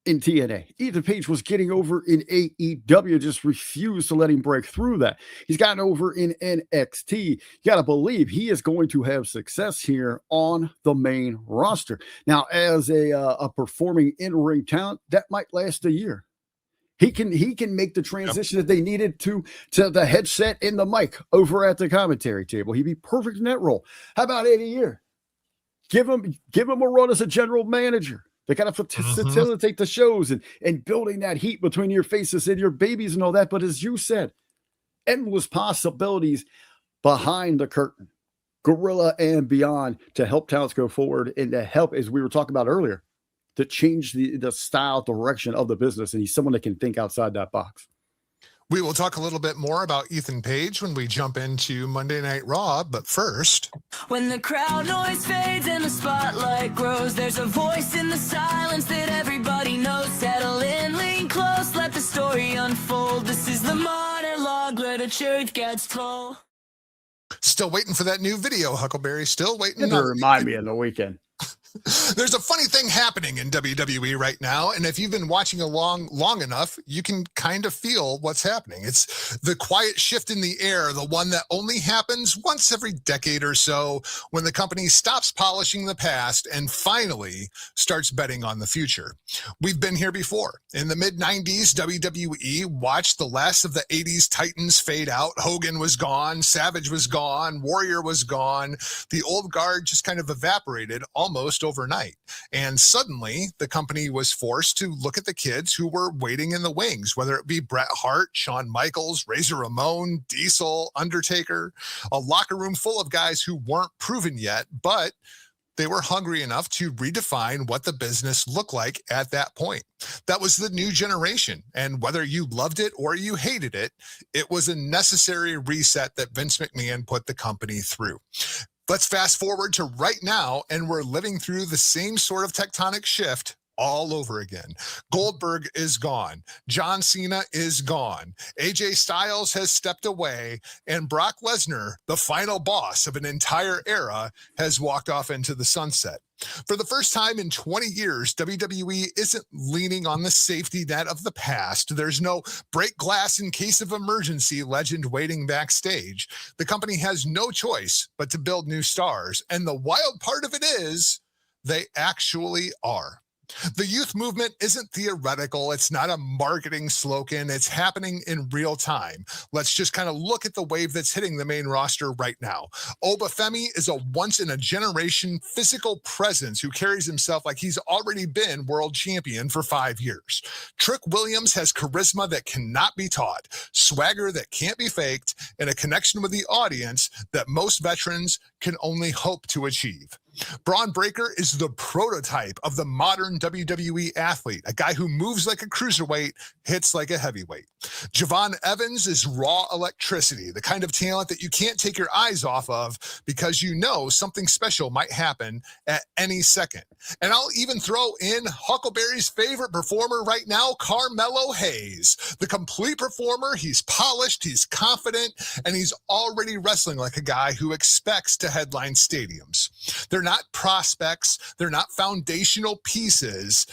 in TNA. Ethan Page was getting over in AEW, just refused to let him break through that. He's gotten over in NXT. You got to believe he is going to have success here on the main roster. Now, as a performing in-ring talent, that might last a year. He can make the transition that they needed to the headset and the mic over at the commentary table. He'd be perfect in that role. How about in a year? Give him a run as a general manager. They got to facilitate the shows and building that heat between your faces and your babies and all that. But as you said, endless possibilities behind the curtain, Gorilla and beyond, to help talents go forward and to help, as we were talking about earlier, to change the style direction of the business. And he's someone that can think outside that box. We will talk a little bit more about Ethan Page when we jump into Monday Night Raw, but first... When the crowd noise fades and the spotlight grows, there's a voice in the silence that everybody knows. Settle in, lean close, let the story unfold. This is the monologue where the truth gets told. Still waiting for that new video, Huckleberry. Still waiting. To remind me of the weekend. There's a funny thing happening in WWE right now, and if you've been watching along long enough, you can kind of feel what's happening. It's the quiet shift in the air, the one that only happens once every decade or so, when the company stops polishing the past and finally starts betting on the future. We've been here before. In the mid-90s, WWE watched the last of the 80s Titans fade out. Hogan was gone, Savage was gone, Warrior was gone. The old guard just kind of evaporated almost overnight. And suddenly the company was forced to look at the kids who were waiting in the wings, whether it be Bret Hart, Shawn Michaels, Razor Ramon, Diesel, Undertaker, a locker room full of guys who weren't proven yet, but they were hungry enough to redefine what the business looked like at that point. That was the new generation. And whether you loved it or you hated it, it was a necessary reset that Vince McMahon put the company through. Let's fast forward to right now, and we're living through the same sort of tectonic shift all over again. Goldberg is gone. John Cena is gone. AJ Styles has stepped away, and Brock Lesnar, the final boss of an entire era, has walked off into the sunset. For the first time in 20 years, WWE isn't leaning on the safety net of the past. There's no break glass in case of emergency legend waiting backstage. The company has no choice but to build new stars. And the wild part of it is they actually are. The youth movement isn't theoretical. It's not a marketing slogan. It's happening in real time. Let's just kind of look at the wave that's hitting the main roster right now. Obafemi is a once-in-a-generation physical presence who carries himself like he's already been world champion for 5 years. Trick Williams has charisma that cannot be taught, swagger that can't be faked, and a connection with the audience that most veterans can only hope to achieve. Braun Breaker is the prototype of the modern WWE athlete, a guy who moves like a cruiserweight, hits like a heavyweight. Javon Evans is raw electricity, the kind of talent that you can't take your eyes off of because you know something special might happen at any second. And I'll even throw in Huckleberry's favorite performer right now, Carmelo Hayes. The complete performer, he's polished, he's confident, and he's already wrestling like a guy who expects to headline stadiums. They're not prospects. They're not foundational pieces.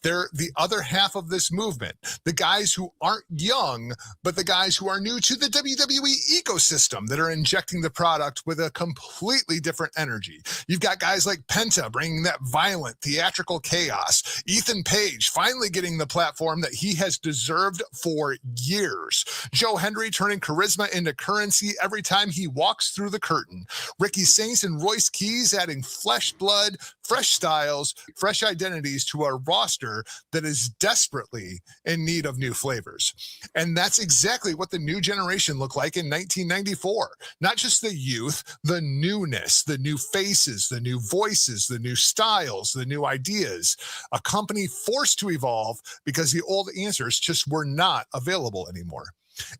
They're the other half of this movement. The guys who aren't young, but the guys who are new to the WWE ecosystem that are injecting the product with a completely different energy. You've got guys like Penta bringing that violent, theatrical chaos. Ethan Page finally getting the platform that he has deserved for years. Joe Hendry turning charisma into currency every time he walks through the curtain. Ricky Saints and Royce Keys adding flesh blood, fresh styles, fresh identities to a roster that is desperately in need of new flavors. And that's exactly what the new generation looked like in 1994. Not just the youth, the newness, the new faces, the new voices, the new styles, the new ideas. A company forced to evolve because the old answers just were not available anymore.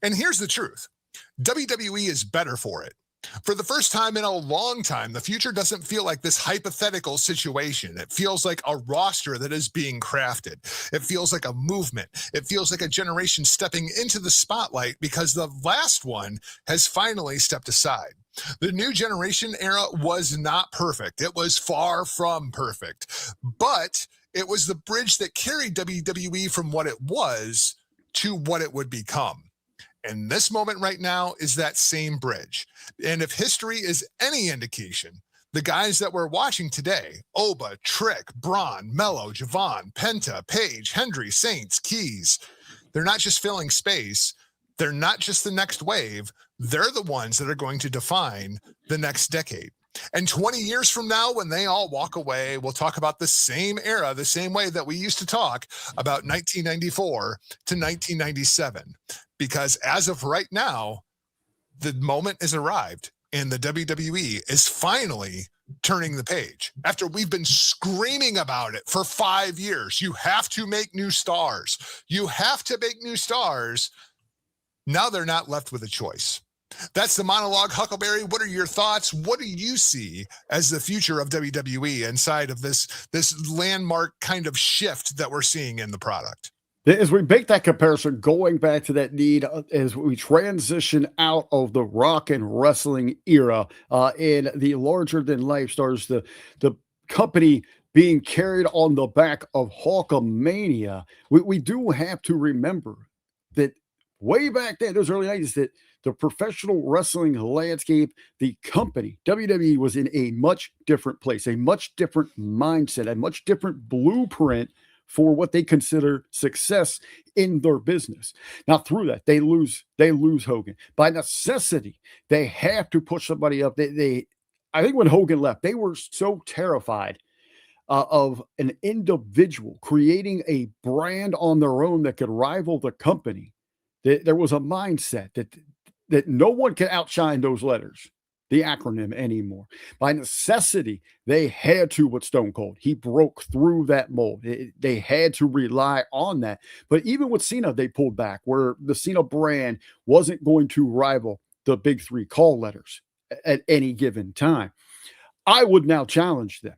And here's the truth. WWE is better for it. For the first time in a long time, the future doesn't feel like this hypothetical situation. It feels like a roster that is being crafted. It feels like a movement. It feels like a generation stepping into the spotlight because the last one has finally stepped aside. The new generation era was not perfect. It was far from perfect, but it was the bridge that carried WWE from what it was to what it would become. And this moment right now is that same bridge. And if history is any indication, the guys that we're watching today, Oba, Trick, Braun, Mello, Javon, Penta, Page, Hendry, Saints, Keys, they're not just filling space. They're not just the next wave. They're the ones that are going to define the next decade. And 20 years from now, when they all walk away, we'll talk about the same era, the same way that we used to talk about 1994 to 1997. Because as of right now, the moment has arrived and the WWE is finally turning the page after we've been screaming about it for 5 years. You have to make new stars. You have to make new stars. Now they're not left with a choice. That's the monologue. Huckleberry, what are your thoughts? What do you see as the future of WWE inside of this landmark kind of shift that we're seeing in the product? As we make that comparison, going back to that need as we transition out of the rock and wrestling era in the larger than life stars, the company being carried on the back of Hulkamania, we do have to remember that way back then, those early 90s, that the professional wrestling landscape, the company, WWE, was in a much different place, a much different mindset, a much different blueprint for what they consider success in their business. Now, through that, they lose Hogan. By necessity, they have to push somebody up. I think when Hogan left, they were so terrified of an individual creating a brand on their own that could rival the company. There was a mindset that no one can outshine those letters, the acronym, anymore. By necessity, they had to with Stone Cold. He broke through that mold. They had to rely on that. But even with Cena, they pulled back, where the Cena brand wasn't going to rival the big three call letters at any given time. I would now challenge them.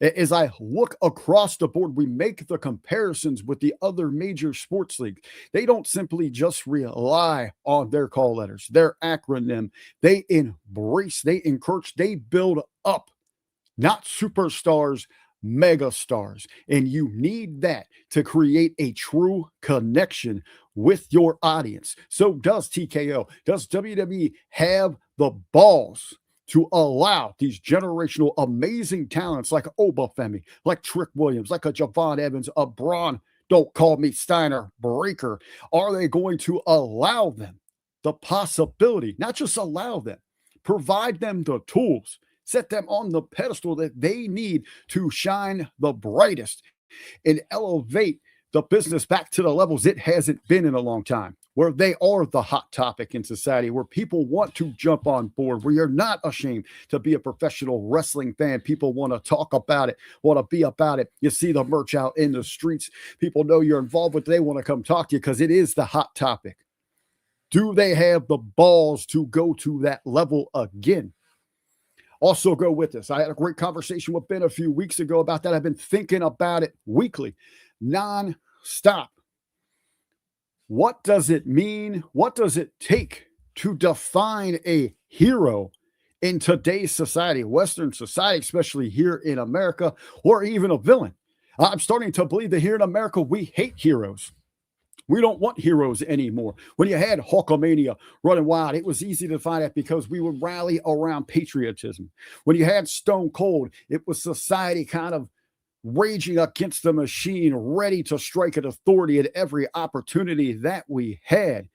As I look across the board, we make the comparisons with the other major sports leagues. They don't simply just rely on their call letters, their acronym. They embrace, they encourage, they build up, not superstars, mega stars. And you need that to create a true connection with your audience. So does TKO, does WWE have the balls to allow these generational amazing talents like Obafemi, like Trick Williams, like a Javon Evans, a Braun, don't call me Steiner, Breaker? Are they going to allow them the possibility, not just allow them, provide them the tools, set them on the pedestal that they need to shine the brightest and elevate the business back to the levels it hasn't been in a long time, where they are the hot topic in society, where people want to jump on board, where you're not ashamed to be a professional wrestling fan. People want to talk about it, want to be about it. You see the merch out in the streets. People know you're involved with it. They want to come talk to you because it is the hot topic. Do they have the balls to go to that level again? Also go with us. I had a great conversation with Ben a few weeks ago about that. I've been thinking about it weekly, non-stop. What does it mean? What does it take to define a hero in today's society, Western society, especially here in America, or even a villain? I'm starting to believe that here in America, we hate heroes. We don't want heroes anymore. When you had Hulkamania running wild, it was easy to find that because we would rally around patriotism. When you had Stone Cold, it was society kind of raging against the machine, ready to strike at authority at every opportunity that we had.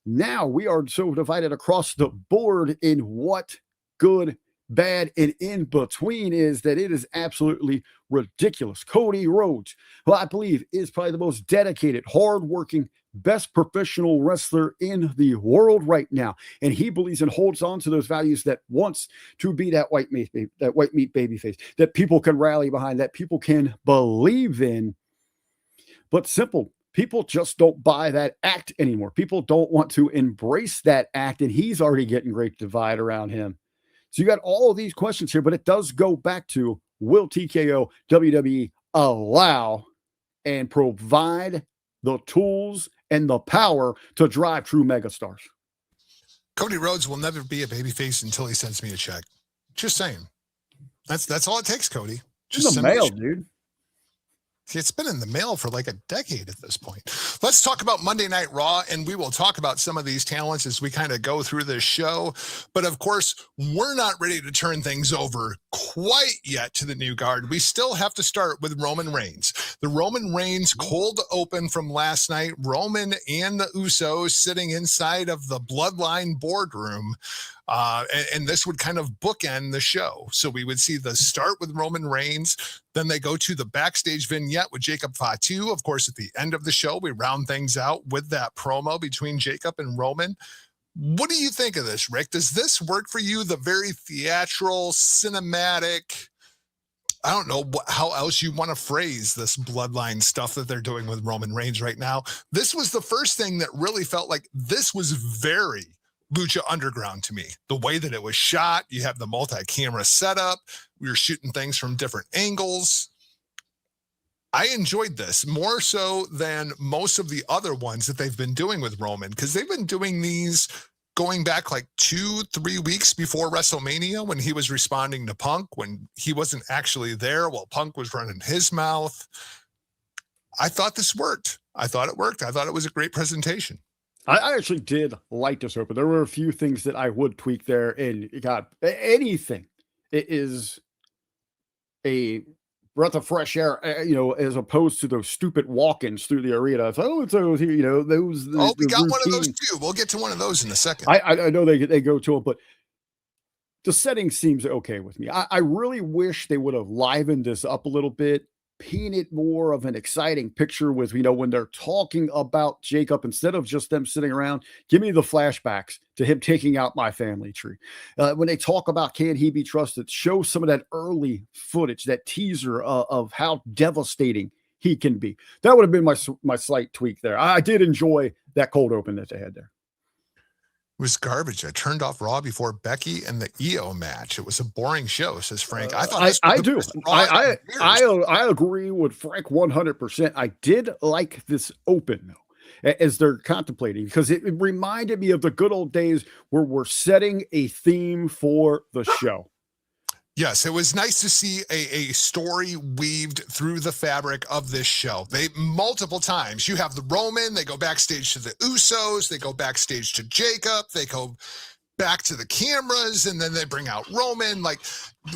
Now we are so divided across the board in what good, bad, and in between is that it is absolutely ridiculous. Cody Rhodes, who I believe is probably the most dedicated, hardworking, best professional wrestler in the world right now, and he believes and holds on to those values that wants to be that white meat babyface that people can rally behind, that people can believe in. But simple, people just don't buy that act anymore. People don't want to embrace that act, and he's already getting great divide around him. So you got all of these questions here, but it does go back to, will TKO WWE allow and provide the tools and the power to drive true megastars? Cody Rhodes will never be a babyface until he sends me a check. Just saying. That's all it takes, Cody. Just in the mail, dude. It's been in the mail for like a decade at this point. Let's talk about Monday Night Raw, and we will talk about some of these talents as we kind of go through this show. But of course, we're not ready to turn things over quite yet to the new guard. We still have to start with Roman Reigns. The Roman Reigns cold open from last night, Roman and the Usos sitting inside of the Bloodline boardroom. And this would kind of bookend the show. So we would see the start with Roman Reigns. Then they go to the backstage vignette with Jacob Fatu. Of course, at the end of the show, we round things out with that promo between Jacob and Roman. What do you think of this, Rick? Does this work for you? The very theatrical, cinematic, I don't know how else you want to phrase this bloodline stuff that they're doing with Roman Reigns right now. This was the first thing that really felt like this was very Lucha Underground to me. The way that it was shot, you have the multi-camera setup, we were shooting things from different angles. I enjoyed this more so than most of the other ones that they've been doing with Roman, because they've been doing these going back like 2-3 weeks before WrestleMania when he was responding to Punk, when he wasn't actually there while Punk was running his mouth. I thought this worked. I thought it worked. I thought it was a great presentation. I actually did like this open. There were a few things that I would tweak there, and God, anything. It is a breath of fresh air, as opposed to those stupid walk-ins through the arena. So, those, Oh, we got one of those too. We'll get to one of those in a second. I know they go to them, but the setting seems okay with me. I really wish they would have livened this up a little bit, painted more of an exciting picture with, when they're talking about Jacob, instead of just them sitting around, give me the flashbacks to him taking out my family tree. When they talk about can he be trusted, show some of that early footage, that teaser of how devastating he can be. That would have been my slight tweak there. I did enjoy that cold open that they had there. It was garbage. I turned off Raw before Becky and the EO match. It was a boring show, says Frank. I thought I do. I agree with Frank 100%. I did like this open though, as they're contemplating, because it reminded me of the good old days where we're setting a theme for the show. Yes, it was nice to see a story weaved through the fabric of this show. They multiple times, you have the Roman, they go backstage to the Usos, they go backstage to Jacob, they go back to the cameras, and then they bring out Roman. Like,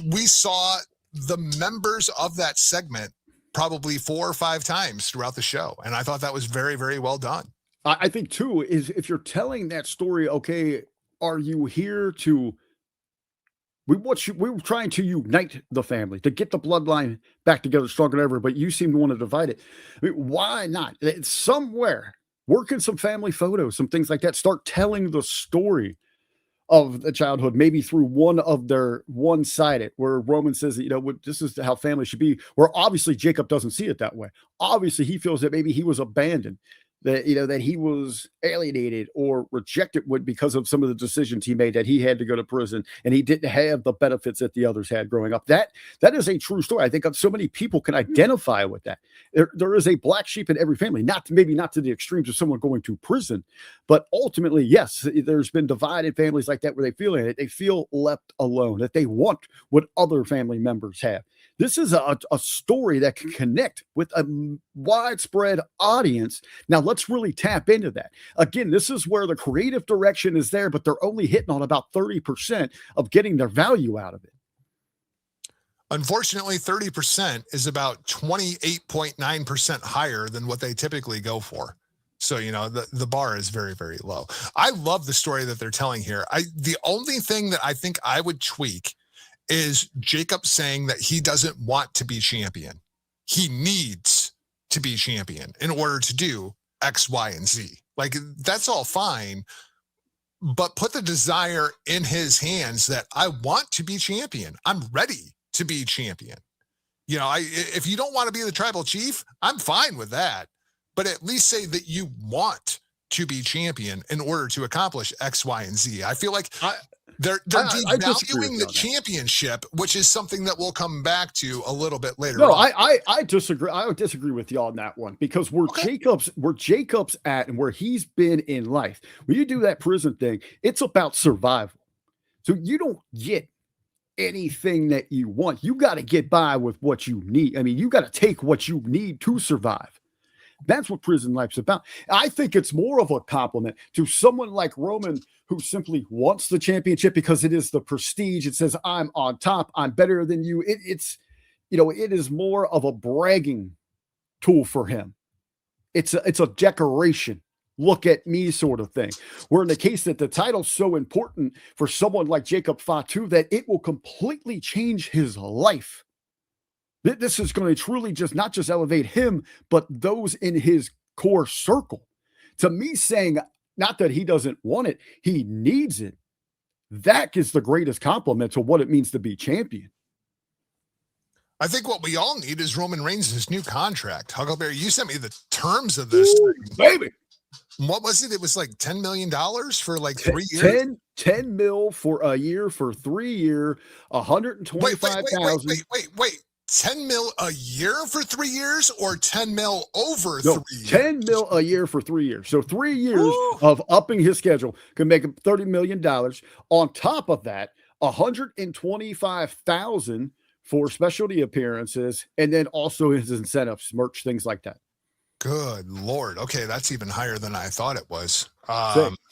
we saw the members of that segment probably 4 or 5 times throughout the show. And I thought that was very, very well done. I think too, is if you're telling that story, okay, are you here to... We were trying to unite the family, to get the bloodline back together stronger than ever, but you seem to want to divide it. I mean, why not? It's somewhere, work in some family photos, some things like that. Start telling the story of the childhood, maybe through one of their one-sided, where Roman says that, this is how family should be, where obviously Jacob doesn't see it that way. Obviously, he feels that maybe he was abandoned, that that he was alienated or rejected because of some of the decisions he made, that he had to go to prison and he didn't have the benefits that the others had growing up. That is a true story. I think so many people can identify with that. There is a black sheep in every family, maybe not to the extremes of someone going to prison, but ultimately, yes, there's been divided families like that where they feel left alone, that they want what other family members have. This is a story that can connect with a widespread audience. Now, let's really tap into that. Again, this is where the creative direction is there, but they're only hitting on about 30% of getting their value out of it. Unfortunately, 30% is about 28.9% higher than what they typically go for. So, the bar is very, very low. I love the story that they're telling here. The only thing that I think I would tweak is Jacob saying that he doesn't want to be champion. He needs to be champion in order to do X, Y, and Z. Like, that's all fine, but put the desire in his hands that I want to be champion. I'm ready to be champion. If you don't want to be the tribal chief, I'm fine with that, but at least say that you want to be champion in order to accomplish X, Y, and Z. I feel like they're devaluing the championship, which is something that we'll come back to a little bit later. No, I disagree. I would disagree with you on that one, because where Jacob's at and where he's been in life, when you do that prison thing, it's about survival. So you don't get anything that you want. You got to get by with what you need. I mean, you got to take what you need to survive. That's what prison life's about. I think it's more of a compliment to someone like Roman, who simply wants the championship because it is the prestige. It says, I'm on top, I'm better than you. It is more of a bragging tool for him. It's a decoration. Look at me sort of thing. Where in the case that the title's so important for someone like Jacob Fatu, that it will completely change his life. This is going to truly not just elevate him, but those in his core circle. To me, saying not that he doesn't want it, he needs it. That is the greatest compliment to what it means to be champion. I think what we all need is Roman Reigns' new contract. Huckleberry, you sent me the terms of this. Ooh, baby. What was it? It was like $10 million for like 3 years. 10 mil for a year for 3 years, 125,000. Wait. 10 mil a year for 3 years or 10 mil over No, 3 years? 10 mil a year for 3 years. So 3 years of upping his schedule can make him $30 million. On top of that, 125,000 for specialty appearances, and then also his incentives, merch, things like that. Good Lord. Okay, that's even higher than I thought it was.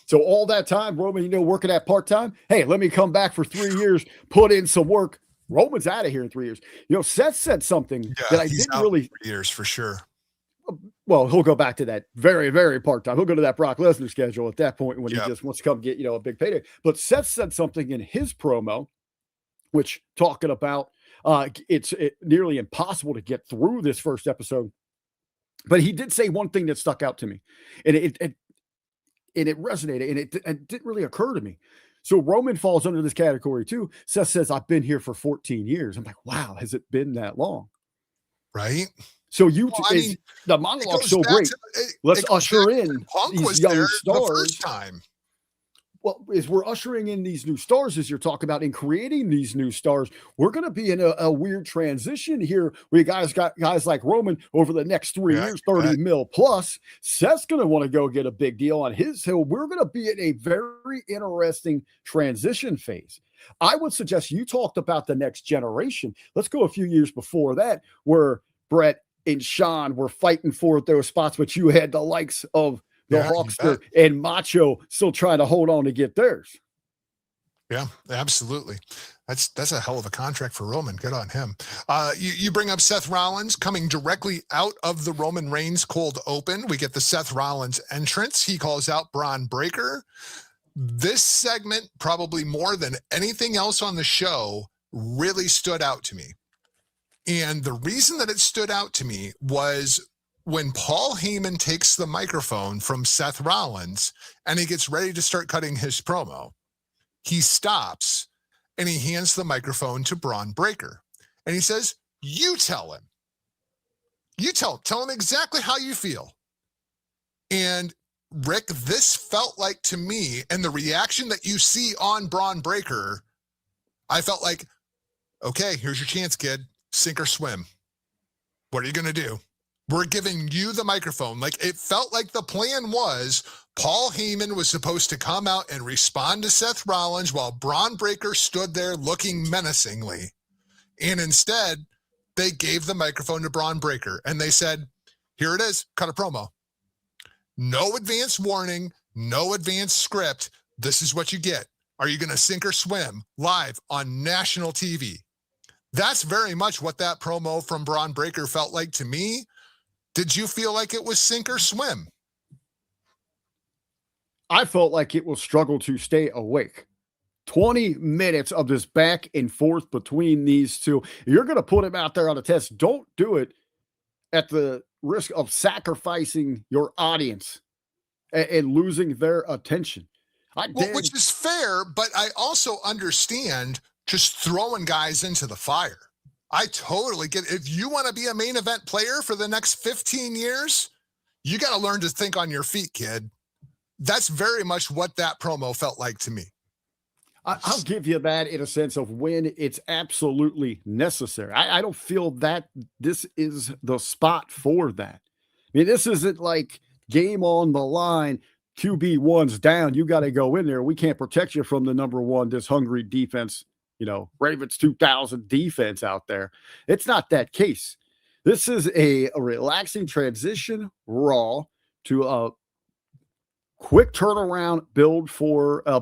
So all that time, Roman, working at part-time, hey, let me come back for 3 years, put in some work. Roman's out of here in 3 years. Seth said something that I didn't really. 3 years for sure. Well, he'll go back to that very, very part-time. He'll go to that Brock Lesnar schedule at that point when he just wants to come get, a big payday. But Seth said something in his promo, which talking about it's nearly impossible to get through this first episode. But he did say one thing that stuck out to me, and it resonated, and it didn't really occur to me. So Roman falls under this category too. Seth says, I've been here for 14 years. I'm like, wow, has it been that long? Right. So the monologue's so great. Let's usher in these young stars. The first time. Well, as we're ushering in these new stars, as you're talking about, in creating these new stars, we're going to be in a weird transition here. We got guys like Roman over the next 3 years, 30 mil plus. Seth's going to want to go get a big deal on his hill. We're going to be in a very interesting transition phase. I would suggest you talked about the next generation. Let's go a few years before that, where Brett and Sean were fighting for those spots, but you had the likes of the Hawkster and Macho still trying to hold on to get theirs. Yeah, absolutely. That's a hell of a contract for Roman. Good on him. You bring up Seth Rollins coming directly out of the Roman Reigns cold open. We get the Seth Rollins entrance. He calls out Braun Breaker. This segment, probably more than anything else on the show, really stood out to me. And the reason that it stood out to me was when Paul Heyman takes the microphone from Seth Rollins and he gets ready to start cutting his promo, he stops and he hands the microphone to Braun Breaker. And he says, you tell him. Tell him exactly how you feel. And Rick, this felt like to me, and the reaction that you see on Braun Breaker, I felt like, okay, here's your chance, kid. Sink or swim. What are you going to do? We're giving you the microphone. Like, it felt like the plan was Paul Heyman was supposed to come out and respond to Seth Rollins while Braun Breaker stood there looking menacingly. And instead, they gave the microphone to Braun Breaker and they said, here it is, cut a promo. No advance warning, no advance script. This is what you get. Are you going to sink or swim live on national TV? That's very much what that promo from Braun Breaker felt like to me. Did you feel like it was sink or swim? I felt like it will struggle to stay awake. 20 minutes of this back and forth between these two. You're going to put him out there on a test. Don't do it at the risk of sacrificing your audience and losing their attention. Which is fair, but I also understand just throwing guys into the fire. I totally get it. If you want to be a main event player for the next 15 years, you got to learn to think on your feet, kid. That's very much what that promo felt like to me. I'll give you that in a sense of when it's absolutely necessary. I don't feel that this is the spot for that. I mean, this isn't like game on the line, QB1's down, you got to go in there. We can't protect you from the number one, this hungry defense, Ravens 2000 defense out there. It's not that case. This is a relaxing transition Raw to a quick turnaround build for a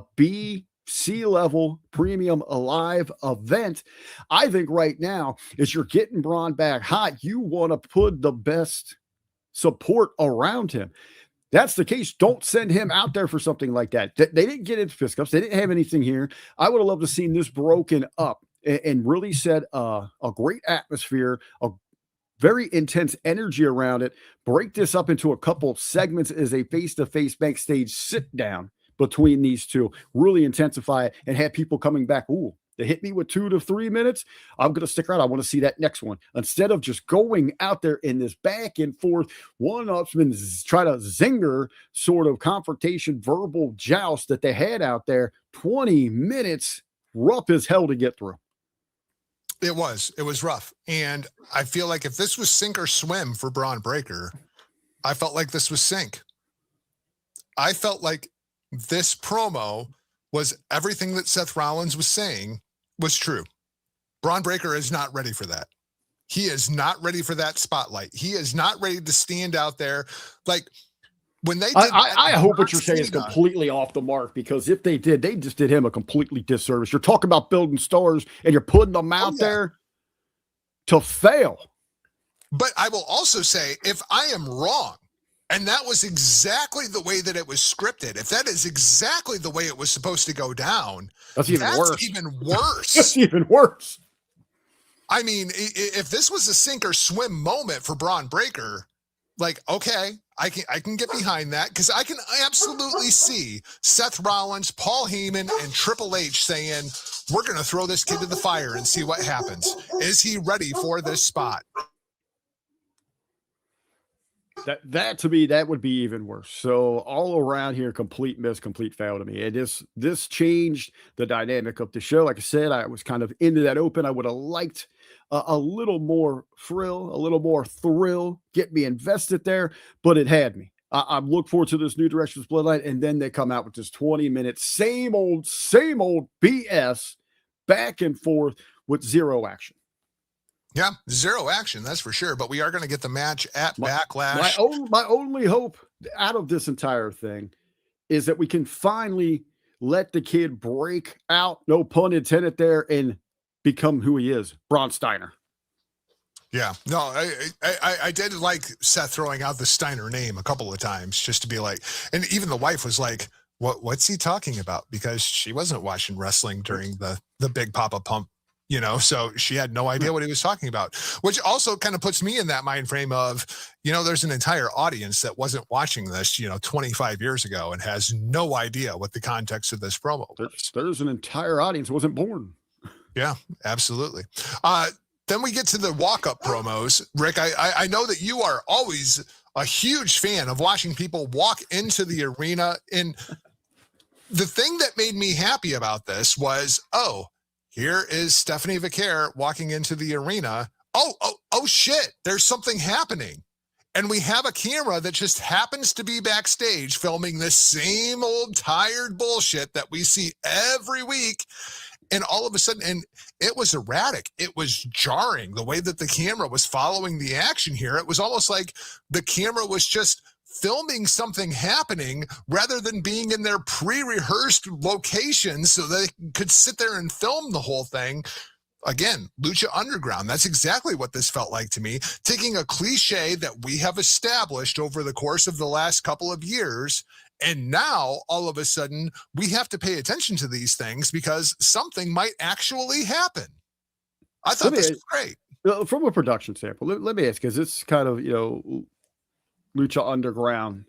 C level premium alive event. I think right now, as you're getting Braun back hot, you want to put the best support around him. That's the case. Don't send him out there for something like that. They didn't get into fisticuffs. They didn't have anything here. I would have loved to see this broken up and really set a great atmosphere, a very intense energy around it. Break this up into a couple of segments as a face-to-face backstage sit down between these two. Really intensify it and have people coming back. Ooh, they hit me with 2 to 3 minutes. I'm going to stick around. I want to see that next one. Instead of just going out there in this back and forth, one-upsman try to zinger sort of confrontation, verbal joust that they had out there. 20 minutes, rough as hell to get through. It was rough. And I feel like if this was sink or swim for Braun Breaker, I felt like this was sink. I felt like this promo was everything that Seth Rollins was saying was true. Braun Breaker is not ready for that. He is not ready for that spotlight. He is not ready to stand out there. Like when they did I hope what you're saying is completely off the mark, because if they did, they just did him a completely disservice. You're talking about building stars and you're putting them out there to fail. But I will also say, if I am wrong, and that was exactly the way that it was scripted, if that is exactly the way it was supposed to go down, that's even worse. That's even worse. I mean, if this was a sink or swim moment for Braun Breaker, like, okay, I can get behind that, because I can absolutely see Seth Rollins, Paul Heyman, and Triple H saying, we're going to throw this kid to the fire and see what happens. Is he ready for this spot? That to me, that would be even worse. So all around here, complete miss, complete fail to me. This changed the dynamic of the show. Like I said, I was kind of into that open. I would have liked a little more frill, a little more thrill, get me invested there, but it had me. I look forward to this New Directions Bloodline, and then they come out with this 20 minutes, same old BS, back and forth with zero action. Yeah, zero action, that's for sure. But we are going to get the match at Backlash. My only hope out of this entire thing is that we can finally let the kid break out, no pun intended there, and become who he is, Braun Steiner. Yeah, no, I did like Seth throwing out the Steiner name a couple of times just to be like, and even the wife was like, what's he talking about? Because she wasn't watching wrestling during the Big Papa Pump, so she had no idea what he was talking about, which also kind of puts me in that mind frame of, there's an entire audience that wasn't watching this, 25 years ago and has no idea what the context of this promo was. There's an entire audience who wasn't born. Yeah, absolutely. Then we get to the walk-up promos. Rick, I know that you are always a huge fan of watching people walk into the arena. And the thing that made me happy about this was, here is Stephanie Vaquer walking into the arena. Oh shit, there's something happening. And we have a camera that just happens to be backstage filming this same old tired bullshit that we see every week. And all of a sudden, and it was erratic. It was jarring the way that the camera was following the action here. It was almost like the camera was just filming something happening rather than being in their pre-rehearsed locations so they could sit there and film the whole thing. Again, Lucha Underground. That's exactly what this felt like to me. Taking a cliche that we have established over the course of the last couple of years, and now all of a sudden we have to pay attention to these things because something might actually happen. I thought this was great. From a production standpoint, let me ask, because it's kind of, Lucha Underground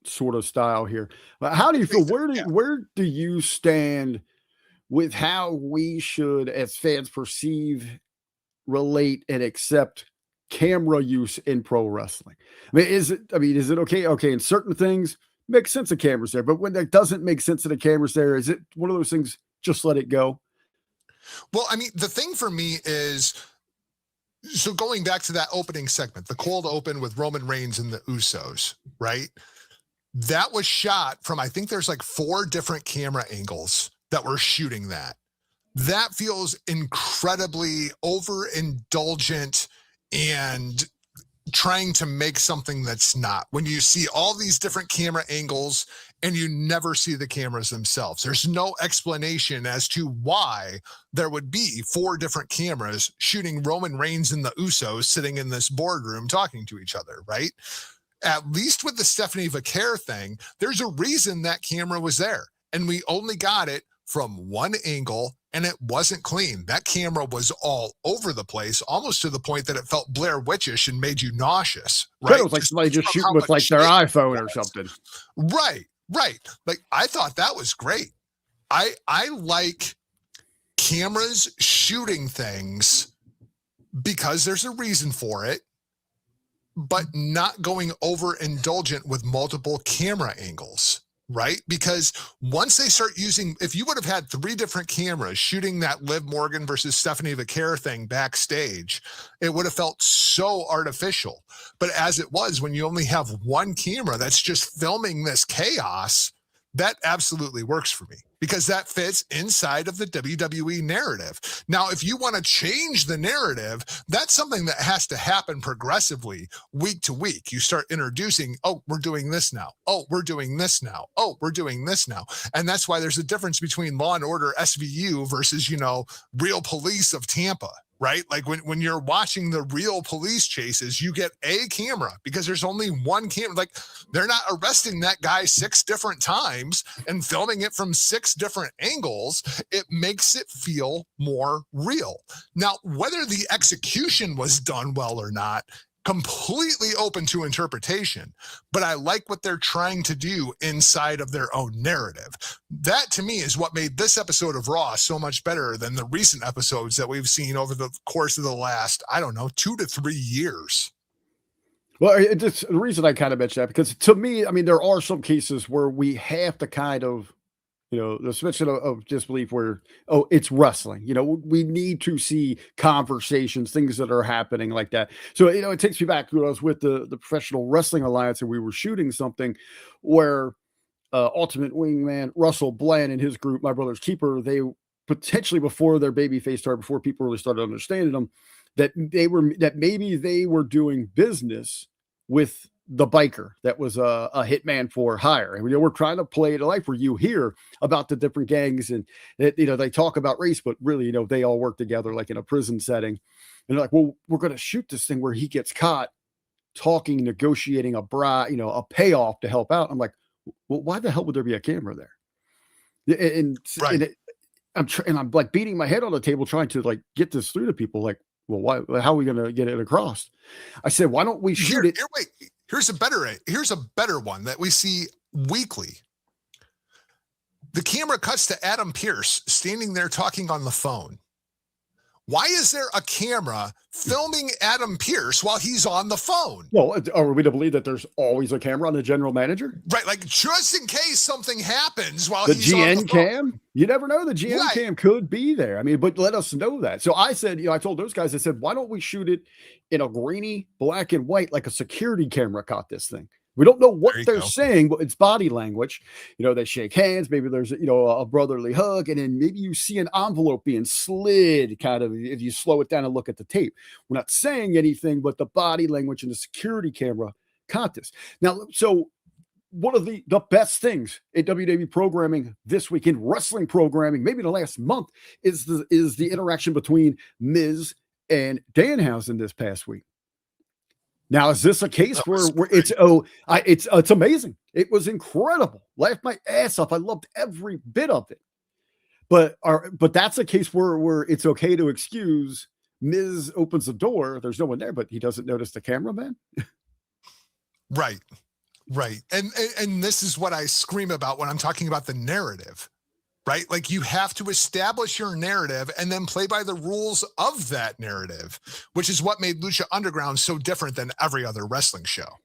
sort of style here. How do you feel? Where do you stand with how we should, as fans, perceive, relate, and accept camera use in pro wrestling? Is it okay? Okay, in certain things, makes sense of cameras there, but when that doesn't make sense of the cameras there, is it one of those things, just let it go? Well, the thing for me is, so going back to that opening segment, the cold open with Roman Reigns and the Usos, right? That was shot from, I think there's like 4 different camera angles that were shooting that. That feels incredibly overindulgent and trying to make something that's not. When you see all these different camera angles and you never see the cameras themselves, there's no explanation as to why there would be 4 different cameras shooting Roman Reigns and the Usos sitting in this boardroom talking to each other, right? At least with the Stephanie Vaquer thing, there's a reason that camera was there, and we only got it from one angle and it wasn't clean. That camera was all over the place, almost to the point that it felt Blair Witchish and made you nauseous, right? It was like somebody just from shooting how with like much their shit iPhone it or was. something. Right. Like I thought that was great. I like cameras shooting things because there's a reason for it, but not going overindulgent with multiple camera angles, right? Because once they start using, if you would have had 3 different cameras shooting that Liv Morgan versus Stephanie Vaquer thing backstage, it would have felt so artificial. But as it was, when you only have one camera that's just filming this chaos, that absolutely works for me because that fits inside of the WWE narrative. Now, if you want to change the narrative, that's something that has to happen progressively week to week. You start introducing, oh, we're doing this now. Oh, we're doing this now. Oh, we're doing this now. And that's why there's a difference between Law and Order SVU versus, Real Police of Tampa. Right? Like when you're watching the real police chases, you get a camera because there's only one camera. Like they're not arresting that guy 6 different times and filming it from 6 different angles. It makes it feel more real. Now, whether the execution was done well or not, completely open to interpretation, but I like what they're trying to do inside of their own narrative. That to me is what made this episode of Raw so much better than the recent episodes that we've seen over the course of the last, 2 to 3 years. Well, it's the reason I kind of mentioned that because to me, I mean, there are some cases where we have to kind of, the suspension of disbelief where, it's wrestling. We need to see conversations, things that are happening like that. So, it takes me back to when I was with the Professional Wrestling Alliance and we were shooting something where Ultimate Wingman, Russell Bland and his group, My Brother's Keeper, they potentially before their babyface started, before people really started understanding them, that maybe they were doing business with the biker that was a hitman for hire. And we're trying to play it a life where you hear about the different gangs and they talk about race, but really, they all work together like in a prison setting. And they're like, well, we're going to shoot this thing where he gets caught talking, negotiating a payoff to help out. I'm like, well, why the hell would there be a camera there? And I'm like beating my head on the table trying to like get this through to people. Like, well, why? How are we going to get it across? I said, why don't we shoot it? Here's a better one that we see weekly. The camera cuts to Adam Pearce standing there talking on the phone. Why is there a camera filming Adam Pearce while he's on the phone? Well, are we to believe that there's always a camera on the general manager? Right, like just in case something happens while the he's on the phone. cam? You never know. The GN cam could be there. I mean, but let us know that. So I said, I told those guys, I said, why don't we shoot it in a grainy black and white like a security camera caught this thing? We don't know what they're saying, but it's body language. They shake hands. Maybe there's, a brotherly hug. And then maybe you see an envelope being slid kind of if you slow it down and look at the tape. We're not saying anything, but the body language and the security camera caught this. Now, so one of the best things in WWE programming this week, in wrestling programming, maybe the last month, is the interaction between Miz and Danhausen this past week. Now, is this a case where it's amazing? It was incredible. Laughed my ass off. I loved every bit of it. But that's a case where it's okay to excuse. Miz opens the door. There's no one there, but he doesn't notice the cameraman. Right. And this is what I scream about when I'm talking about the narrative. Right? Like you have to establish your narrative and then play by the rules of that narrative, which is what made Lucha Underground so different than every other wrestling show,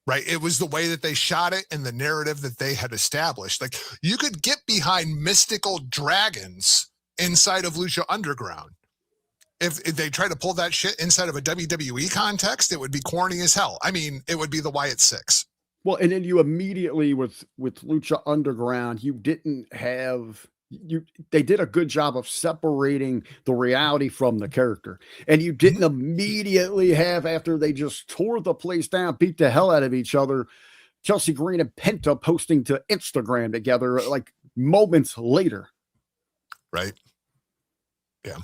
right? It was the way that they shot it and the narrative that they had established. Like you could get behind mystical dragons inside of Lucha Underground. If they try to pull that shit inside of a WWE context, it would be corny as hell. I mean, it would be the Wyatt Six. Well, and then you immediately with Lucha Underground, you didn't have they did a good job of separating the reality from the character. And you didn't immediately have, after they just tore the place down, beat the hell out of each other, Chelsea Green and Penta posting to Instagram together like moments later. Right. Yeah.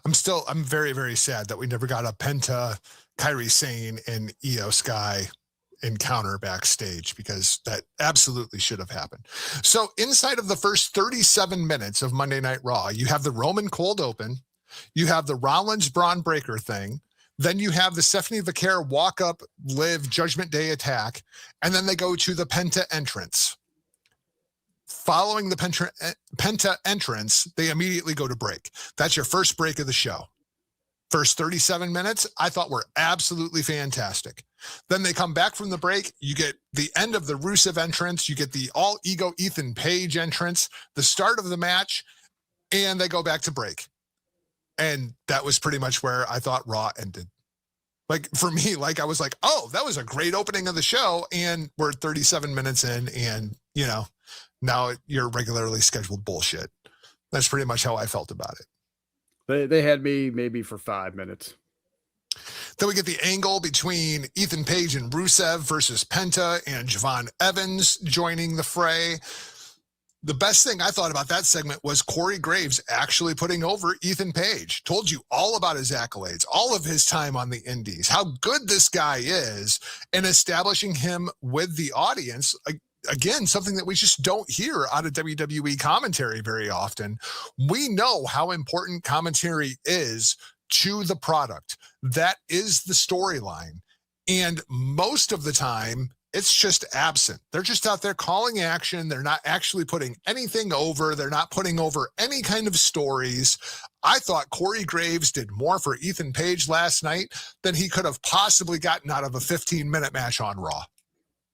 I'm very, very sad that we never got a Penta, Kairi Sane, and Io Sky encounter backstage, because that absolutely should have happened. So inside of the first 37 minutes of Monday Night Raw, you have the Roman cold open, you have the Rollins Braun Breaker thing, then you have the Stephanie Vaquer walk up, live Judgment Day attack, and then they go to the Penta entrance. Following the Penta entrance, they immediately go to break. That's your first break of the show. First 37 minutes, I thought were absolutely fantastic. Then they come back from the break. You get the end of the Rusev entrance. You get the all ego Ethan Page entrance, the start of the match, and they go back to break. And that was pretty much where I thought Raw ended. Like, for me, like, I was like, oh, that was a great opening of the show. And we're 37 minutes in, and, you know, now you're regularly scheduled bullshit. That's pretty much how I felt about it. They had me maybe for 5 minutes. Then we get the angle between Ethan Page and Rusev versus Penta and Javon Evans joining the fray. The best thing I thought about that segment was Corey Graves actually putting over Ethan Page. Told you all about his accolades, all of his time on the indies, how good this guy is, and establishing him with the audience. Again, something that we just don't hear out of WWE commentary very often. We know how important commentary is to the product. That is the storyline. And most of the time, it's just absent. They're just out there calling action. They're not actually putting anything over. They're not putting over any kind of stories. I thought Corey Graves did more for Ethan Page last night than he could have possibly gotten out of a 15-minute match on Raw.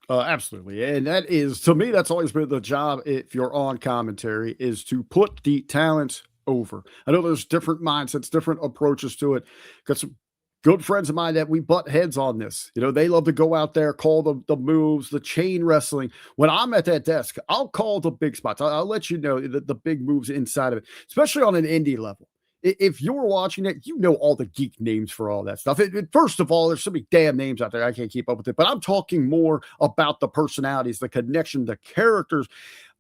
Absolutely. And that is, to me, that's always been the job if you're on commentary, is to put the talent over. I know there's different mindsets, different approaches to it. Got some good friends of mine that we butt heads on this. You know, they love to go out there, call the moves, the chain wrestling. When I'm at that desk, I'll call the big spots. I'll let you know the big moves inside of it, especially on an indie level. If you're watching it, you know all the geek names for all that stuff. First of all, there's so many damn names out there. I can't keep up with it, but I'm talking more about the personalities, the connection, the characters,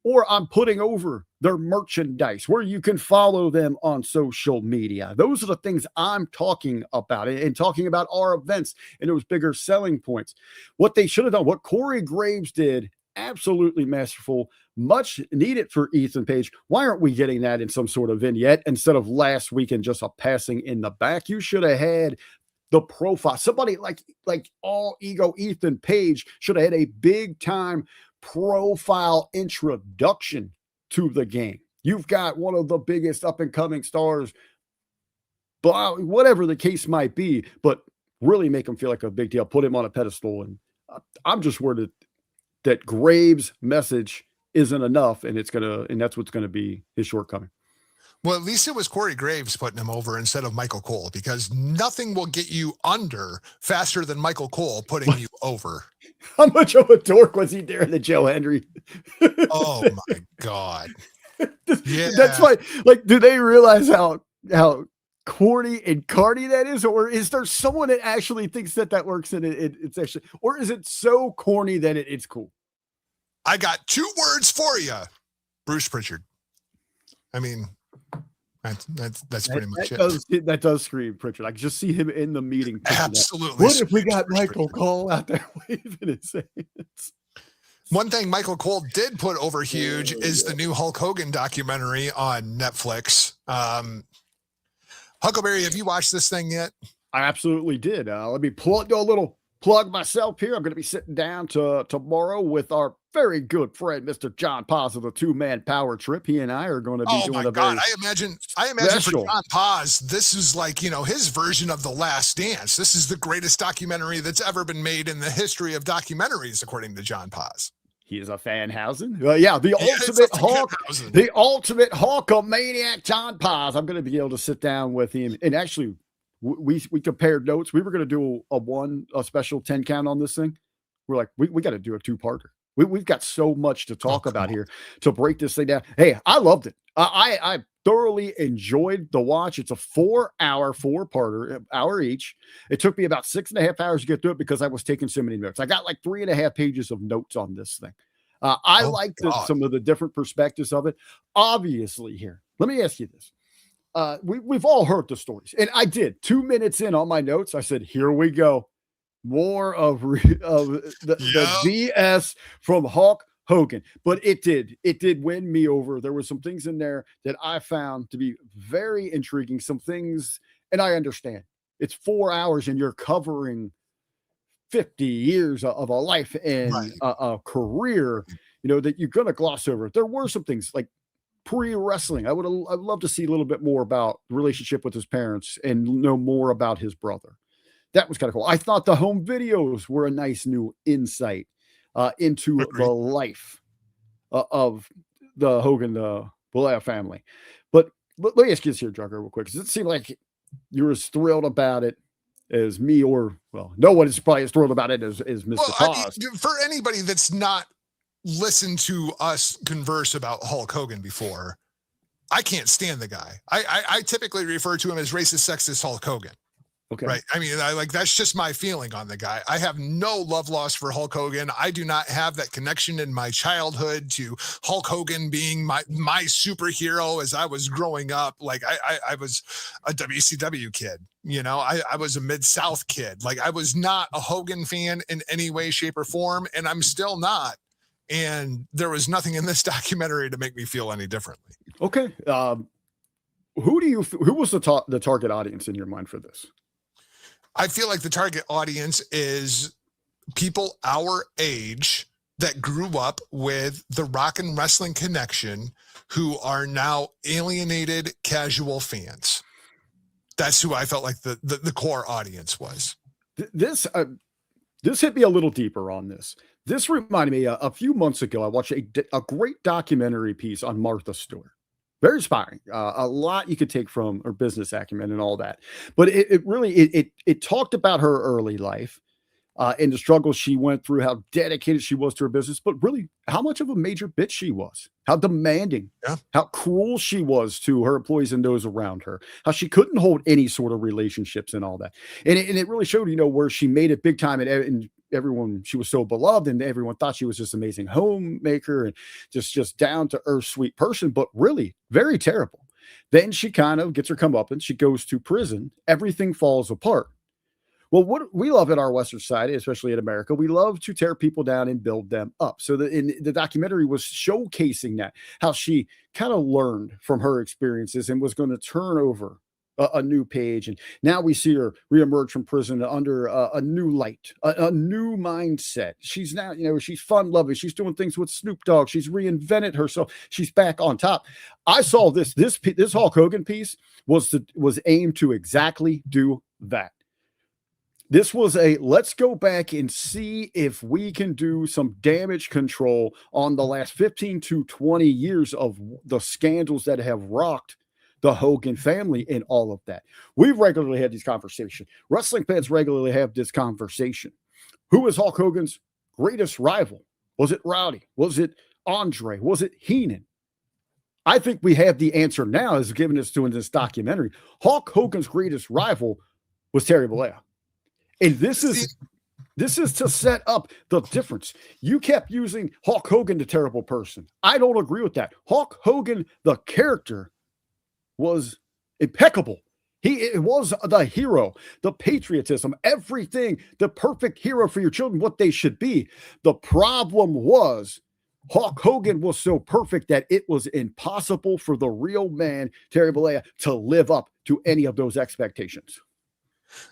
or I'm putting over their merchandise where you can follow them on social media. Those are the things I'm talking about, and talking about our events and those bigger selling points. What they should have done, what Corey Graves did, absolutely masterful, much needed for Ethan Page. Why aren't we getting that in some sort of vignette instead of last weekend just a passing in the back? You should have had the profile. Somebody like all ego Ethan Page should have had a big time profile introduction to the game. You've got one of the biggest up and coming stars, but whatever the case might be, but really make him feel like a big deal, put him on a pedestal. And I'm just worried that Graves' message isn't enough, and that's what's going to be his shortcoming. Well, at least it was Corey Graves putting him over instead of Michael Cole, because nothing will get you under faster than Michael Cole putting you over. How much of a dork was he daring to Joe Henry? Oh my God. Yeah. That's why, like, do they realize how corny and carny that is? Or is there someone that actually thinks that works and it's actually, or is it so corny that it's cool? I got 2 words for you. Bruce Pritchard. I mean, that's pretty much it. That does scream Pritchard. I can just see him in the meeting. Absolutely. What if we got Michael Cole out there waving his hands? One thing Michael Cole did put over huge is the new Hulk Hogan documentary on Netflix. Huckleberry, have you watched this thing yet? I absolutely did. Let me do a little plug myself here. I'm going to be sitting down tomorrow with our very good friend, Mr. John Paz of the 2-Man Power Trip. He and I are going to be doing a very I imagine for John Paz, this is like, you know, his version of The Last Dance. This is the greatest documentary that's ever been made in the history of documentaries, according to John Paz. He is a Fanhausen. The ultimate Hulkamaniac, John Paz. I'm going to be able to sit down with him. And actually, we compared notes. We were going to do a special 10 count on this thing. We're like, we got to do a 2-parter. We've got so much to talk about here to break this thing down. Hey, I loved it. I thoroughly enjoyed the watch. It's a 4-hour, 4-parter, hour each. It took me about 6.5 hours to get through it because I was taking so many notes. I got like 3.5 pages of notes on this thing. I liked some of the different perspectives of it. Obviously here, let me ask you this. We've all heard the stories, and I did 2 minutes in on my notes. I said, here we go. more of the Yep. BS from Hulk Hogan, but it did win me over. There were some things in there that I found to be very intriguing. Some things, and I understand it's 4 hours and you're covering 50 years of a life and Right. a career, that you're going to gloss over. There were some things like pre-wrestling. I'd love to see a little bit more about the relationship with his parents and know more about his brother. That was kind of cool. I thought the home videos were a nice new insight into the Agreed. life of the Hogan, Bollea family. But let me ask you this here, Jugger, real quick, because it seemed like you're as thrilled about it as me, or well, no one is probably as thrilled about it as Well, Mr. I mean, Toss. for anybody that's not listened to us converse about Hulk Hogan before, I can't stand the guy. I typically refer to him as racist, sexist Hulk Hogan. Okay. Right. I mean, that's just my feeling on the guy. I have no love lost for Hulk Hogan. I do not have that connection in my childhood to Hulk Hogan being my superhero as I was growing up. Like I was a WCW kid, I was a Mid-South kid. Like I was not a Hogan fan in any way, shape, or form, and I'm still not. And there was nothing in this documentary to make me feel any differently. Okay. Who was the target audience in your mind for this? I feel like the target audience is people our age that grew up with the rock and wrestling connection who are now alienated casual fans. That's who I felt like the core audience was. This hit me a little deeper on this. This reminded me a few months ago, I watched a great documentary piece on Martha Stewart. Very inspiring. A lot you could take from her business acumen and all that. But it really talked about her early life and the struggles she went through, how dedicated she was to her business, but really how much of a major bitch she was, how demanding, Yeah. how cruel she was to her employees and those around her, how she couldn't hold any sort of relationships and all that. And it really showed, where she made it big time and everyone, she was so beloved and everyone thought she was this amazing homemaker and just down to earth, sweet person, but really very terrible. Then she kind of gets her comeuppance. She goes to prison. Everything falls apart. Well, what we love in our Western society, especially in America, we love to tear people down and build them up. So in the documentary was showcasing that, how she kind of learned from her experiences and was going to turn over a new page. And now we see her reemerge from prison under a new light, a new mindset. She's now, she's fun loving. She's doing things with Snoop Dogg. She's reinvented herself. She's back on top. I saw this Hulk Hogan piece was aimed to exactly do that. This was let's go back and see if we can do some damage control on the last 15 to 20 years of the scandals that have rocked the Hogan family and all of that. We regularly had these conversations. Wrestling fans regularly have this conversation. Who is Hulk Hogan's greatest rival? Was it Rowdy? Was it Andre? Was it Heenan? I think we have the answer now, as given us to in this documentary. Hulk Hogan's greatest rival was Terry Bollea. And this is to set up the difference. You kept using Hulk Hogan, the terrible person. I don't agree with that. Hulk Hogan, the character, was impeccable. He was the hero, the patriotism, everything, the perfect hero for your children, what they should be. The problem was Hulk Hogan was so perfect that it was impossible for the real man, Terry Bollea, to live up to any of those expectations.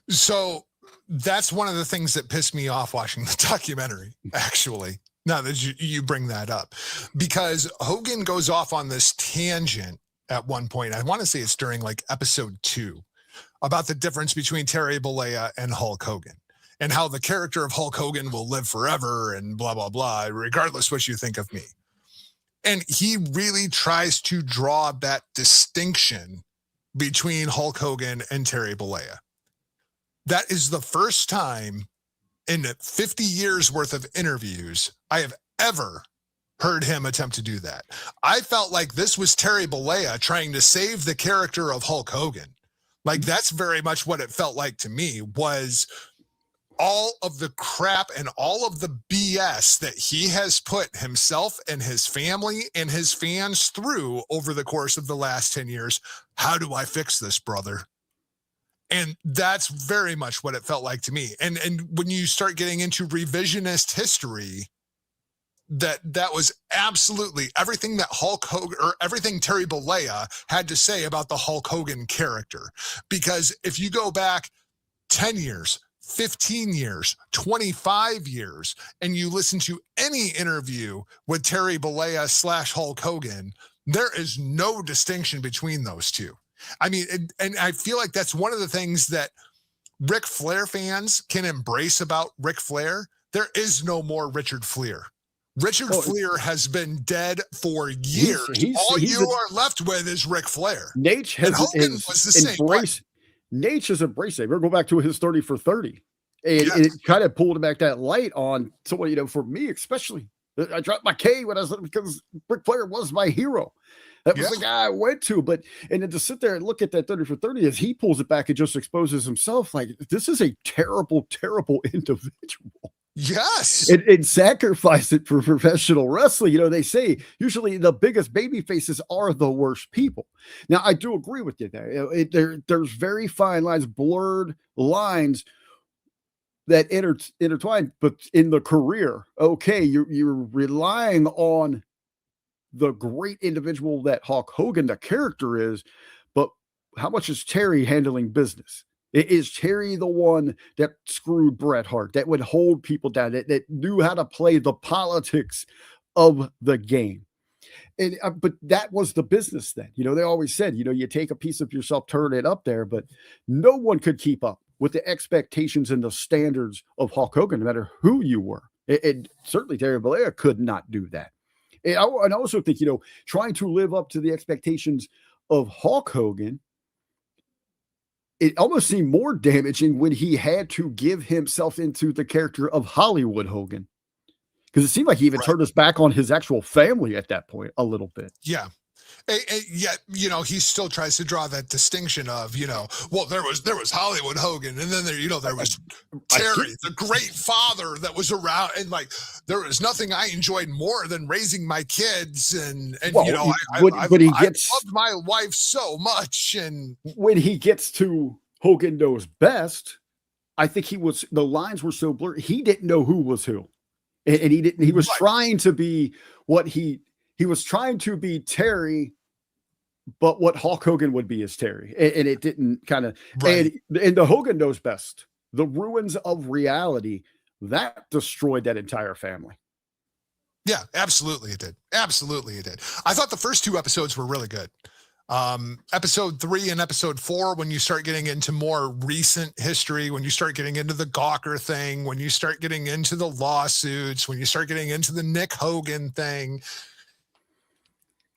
So that's one of the things that pissed me off watching the documentary, actually, now that you bring that up, because Hogan goes off on this tangent at one point. I want to say it's during like episode 2 about the difference between Terry Bollea and Hulk Hogan and how the character of Hulk Hogan will live forever and blah, blah, blah, regardless what you think of me. And he really tries to draw that distinction between Hulk Hogan and Terry Bollea. That is the first time in 50 years worth of interviews I have ever heard him attempt to do that. I felt like this was Terry Bollea trying to save the character of Hulk Hogan. Like that's very much what it felt like to me, was all of the crap and all of the BS that he has put himself and his family and his fans through over the course of the last 10 years. How do I fix this, brother? And that's very much what it felt like to me. And when you start getting into revisionist history, that was absolutely everything that Hulk Hogan or everything Terry Bollea had to say about the Hulk Hogan character. Because if you go back 10 years, 15 years, 25 years, and you listen to any interview with Terry Bollea / Hulk Hogan, there is no distinction between those two. I mean, and I feel like that's one of the things that Ric Flair fans can embrace about Ric Flair. There is no more Richard Flair. Richard Flair has been dead for years. All you are left with is Ric Flair. Nate has embraced. Nate has embraced it. We're going back to his 30 for 30. And it kind of pulled back that light on someone, for me, especially. I dropped my K because Ric Flair was my hero. That was the guy I went to. And then to sit there and look at that 30 for 30 as he pulls it back and just exposes himself, like, this is a terrible, terrible individual. Yes. And sacrifice it for professional wrestling. They say usually the biggest baby faces are the worst people. Now, I do agree with you there. There's very fine lines, blurred lines that intertwine, but in the career, okay, you're relying on the great individual that Hulk Hogan, the character, is, but how much is Terry handling business? Is Terry the one that screwed Bret Hart, that would hold people down, that knew how to play the politics of the game? But that was the business then. They always said, you take a piece of yourself, turn it up there, but no one could keep up with the expectations and the standards of Hulk Hogan, no matter who you were. And certainly Terry Bollea could not do that. And I also think, trying to live up to the expectations of Hulk Hogan, it almost seemed more damaging when he had to give himself into the character of Hollywood Hogan. Because it seemed like he even turned his back on his actual family at that point a little bit. Yeah. Yet, he still tries to draw that distinction of, well, there was Hollywood Hogan, and then there was Terry, the great father that was around, and like there was nothing I enjoyed more than raising my kids, and I loved my wife so much, and when he gets to Hogan Knows Best, I think the lines were so blurred, he didn't know who was who, and he was trying to be what he was trying to be Terry, but what Hulk Hogan would be is Terry. And it didn't kind of, and the Hogan Knows Best, the ruins of reality, that destroyed that entire family. Yeah, absolutely it did. Absolutely it did. I thought the first two episodes were really good. Episode 3 and episode 4, when you start getting into more recent history, when you start getting into the Gawker thing, when you start getting into the lawsuits, when you start getting into the Nick Hogan thing,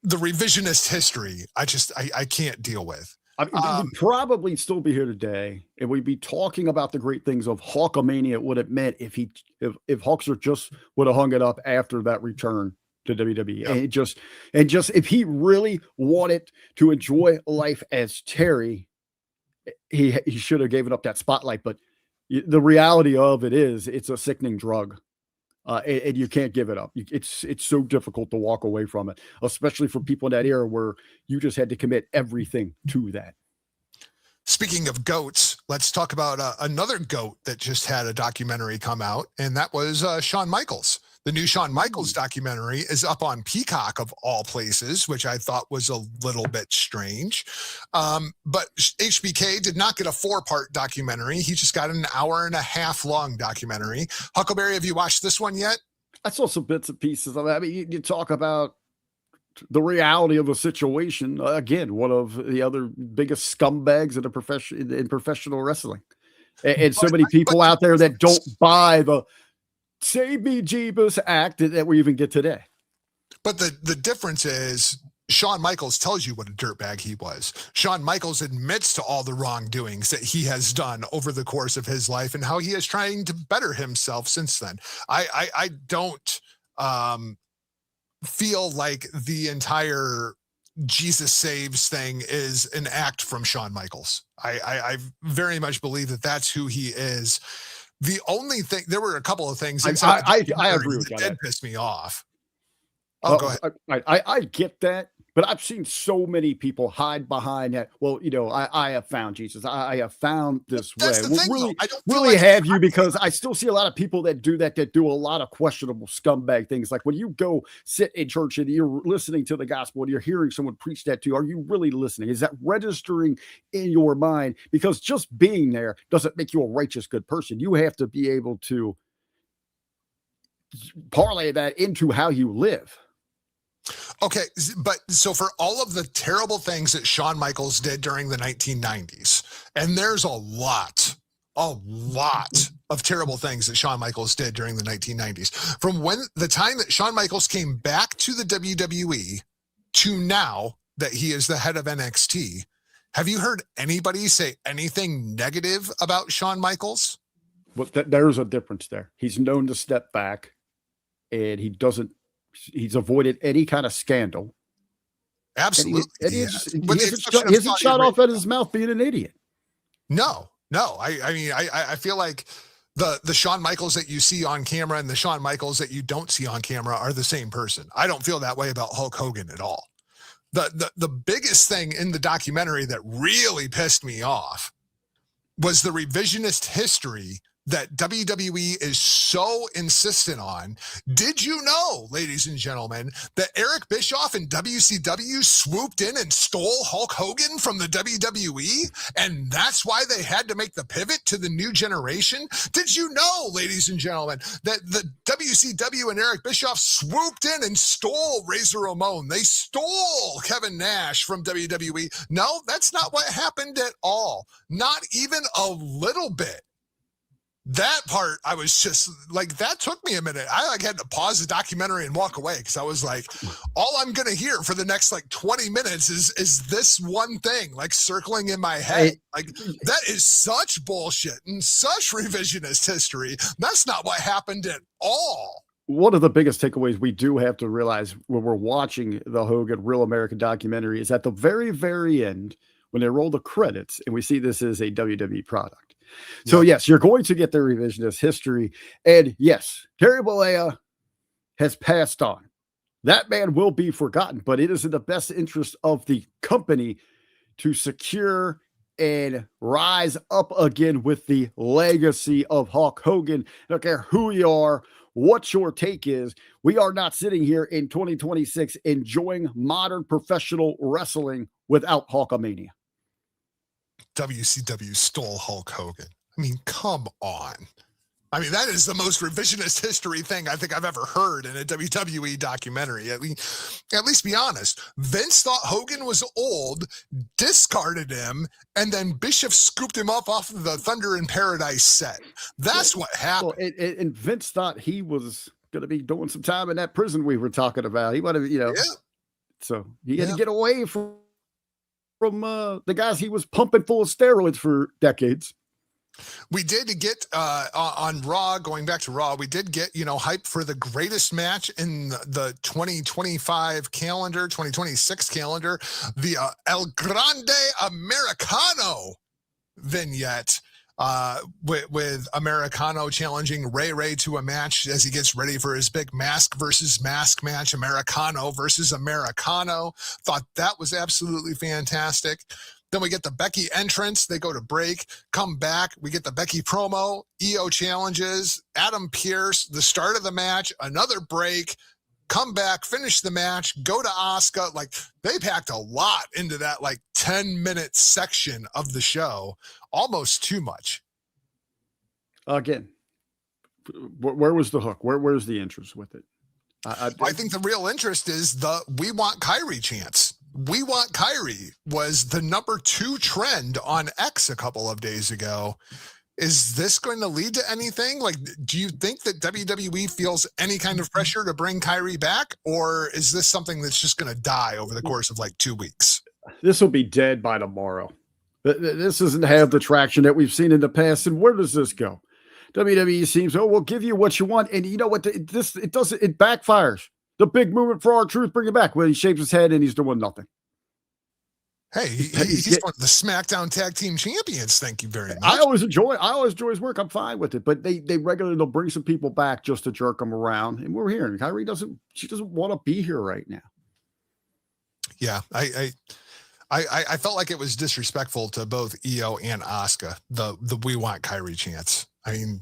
the revisionist history, I can't deal with. I mean, we'd probably still be here today, and we'd be talking about the great things of Hulkamania, what it meant if Hulkster just would have hung it up after that return to WWE. Yep. And just if he really wanted to enjoy life as Terry, he should have given up that spotlight. But the reality of it is, it's a sickening drug. And you can't give it up. It's so difficult to walk away from it, especially for people in that era where you just had to commit everything to that. Speaking of goats, let's talk about another goat that just had a documentary come out, and that was Shawn Michaels. The new Shawn Michaels documentary is up on Peacock, of all places, which I thought was a little bit strange. But HBK did not get a 4-part documentary. He just got an 1.5 hour long documentary. Huckleberry, have you watched this one yet? I saw some bits and pieces of that. I mean, you talk about the reality of the situation. Again, one of the other biggest scumbags in professional wrestling. And so many people out there that don't buy the Save Me Jeebus act that we even get today. But the difference is Shawn Michaels tells you what a dirtbag he was. Shawn Michaels admits to all the wrongdoings that he has done over the course of his life and how he is trying to better himself since then. I don't feel like the entire Jesus saves thing is an act from Shawn Michaels. I very much believe that that's who he is. The only thing, there were a couple of things I agree with that did piss me off. Oh, go ahead. I get that. But I've seen so many people hide behind that. Well, I have found Jesus. I have found this That's way. the Well, thing, though. really, I don't feel really like have you, because I still see a lot of people that do that do a lot of questionable scumbag things. Like when you go sit in church and you're listening to the gospel and you're hearing someone preach that to you, are you really listening? Is that registering in your mind? Because just being there doesn't make you a righteous, good person. You have to be able to parlay that into how you live. Okay, but so for all of the terrible things that Shawn Michaels did during the 1990s, and there's a lot of terrible things that Shawn Michaels did during the 1990s, from the time that Shawn Michaels came back to the WWE to now that he is the head of NXT, have you heard anybody say anything negative about Shawn Michaels? Well, there's a difference there. He's known to step back, and he's avoided any kind of scandal. Absolutely. And he hasn't shot off at his mouth being an idiot. No. I mean, I feel like the Shawn Michaels that you see on camera and the Shawn Michaels that you don't see on camera are the same person. I don't feel that way about Hulk Hogan at all. The biggest thing in the documentary that really pissed me off was the revisionist history that WWE is so insistent on. Did you know, ladies and gentlemen, that Eric Bischoff and WCW swooped in and stole Hulk Hogan from the WWE? And that's why they had to make the pivot to the new generation? Did you know, ladies and gentlemen, that the WCW and Eric Bischoff swooped in and stole Razor Ramon? They stole Kevin Nash from WWE. No, that's not what happened at all. Not even a little bit. That part, I was just like, that took me a minute. I had to pause the documentary and walk away, because I was like, all I'm going to hear for the next 20 minutes is this one thing circling in my head. That is such bullshit and such revisionist history. That's not what happened at all. One of the biggest takeaways we do have to realize when we're watching the Hogan Real American documentary is at the very, very end, when they roll the credits and we see this is a WWE product. So, yes, you're going to get the revisionist history. And yes, Terry Bollea has passed on. That man will be forgotten, but it is in the best interest of the company to secure and rise up again with the legacy of Hulk Hogan. I don't care who you are, what your take is. We are not sitting here in 2026 enjoying modern professional wrestling without Hulkamania. WCW stole Hulk Hogan. I mean, come on. I mean, that is the most revisionist history thing I think I've ever heard in a WWE documentary. At least be honest. Vince thought Hogan was old, discarded him, and then Bischoff scooped him up off of the Thunder in Paradise set. That's what happened. Well, and Vince thought he was going to be doing some time in that prison we were talking about. He might have, so he had to get away from the guys he was pumping full of steroids for decades. We did get on Raw, going back to Raw, we did get, hype for the greatest match in the 2025 calendar, 2026 calendar, the El Grande Americano vignette with Americano challenging Ray to a match as he gets ready for his big mask versus mask match, Americano versus Americano. Thought that was absolutely fantastic. Then we get the Becky entrance. They go to break, come back. We get the Becky promo, EO challenges, Adam Pearce, the start of the match, another break, come back, finish the match, go to Asuka. They packed a lot into that 10-minute section of the show, almost too much. Again, where was the hook? Where's the interest with it? I think the real interest is the "We want Kyrie" chants. "We want Kyrie" was the number 2 trend on X a couple of days ago. Is this going to lead to anything? Do you think that WWE feels any kind of pressure to bring Kyrie back, or is this something that's just going to die over the course of 2 weeks? This will be dead by tomorrow. This doesn't have the traction that we've seen in the past. And where does this go? WWE seems, we'll give you what you want. And you know what? It backfires. The big movement for our truth, bring it back. Well, he shakes his head and he's doing nothing. Hey, he's one of the SmackDown Tag Team Champions. Thank you very much. I always enjoy his work. I'm fine with it. But they regularly, they'll bring some people back just to jerk them around. And we're hearing Kyrie doesn't want to be here right now. Yeah, I felt like it was disrespectful to both Io and Asuka, the "We Want Kyrie" chants. I mean,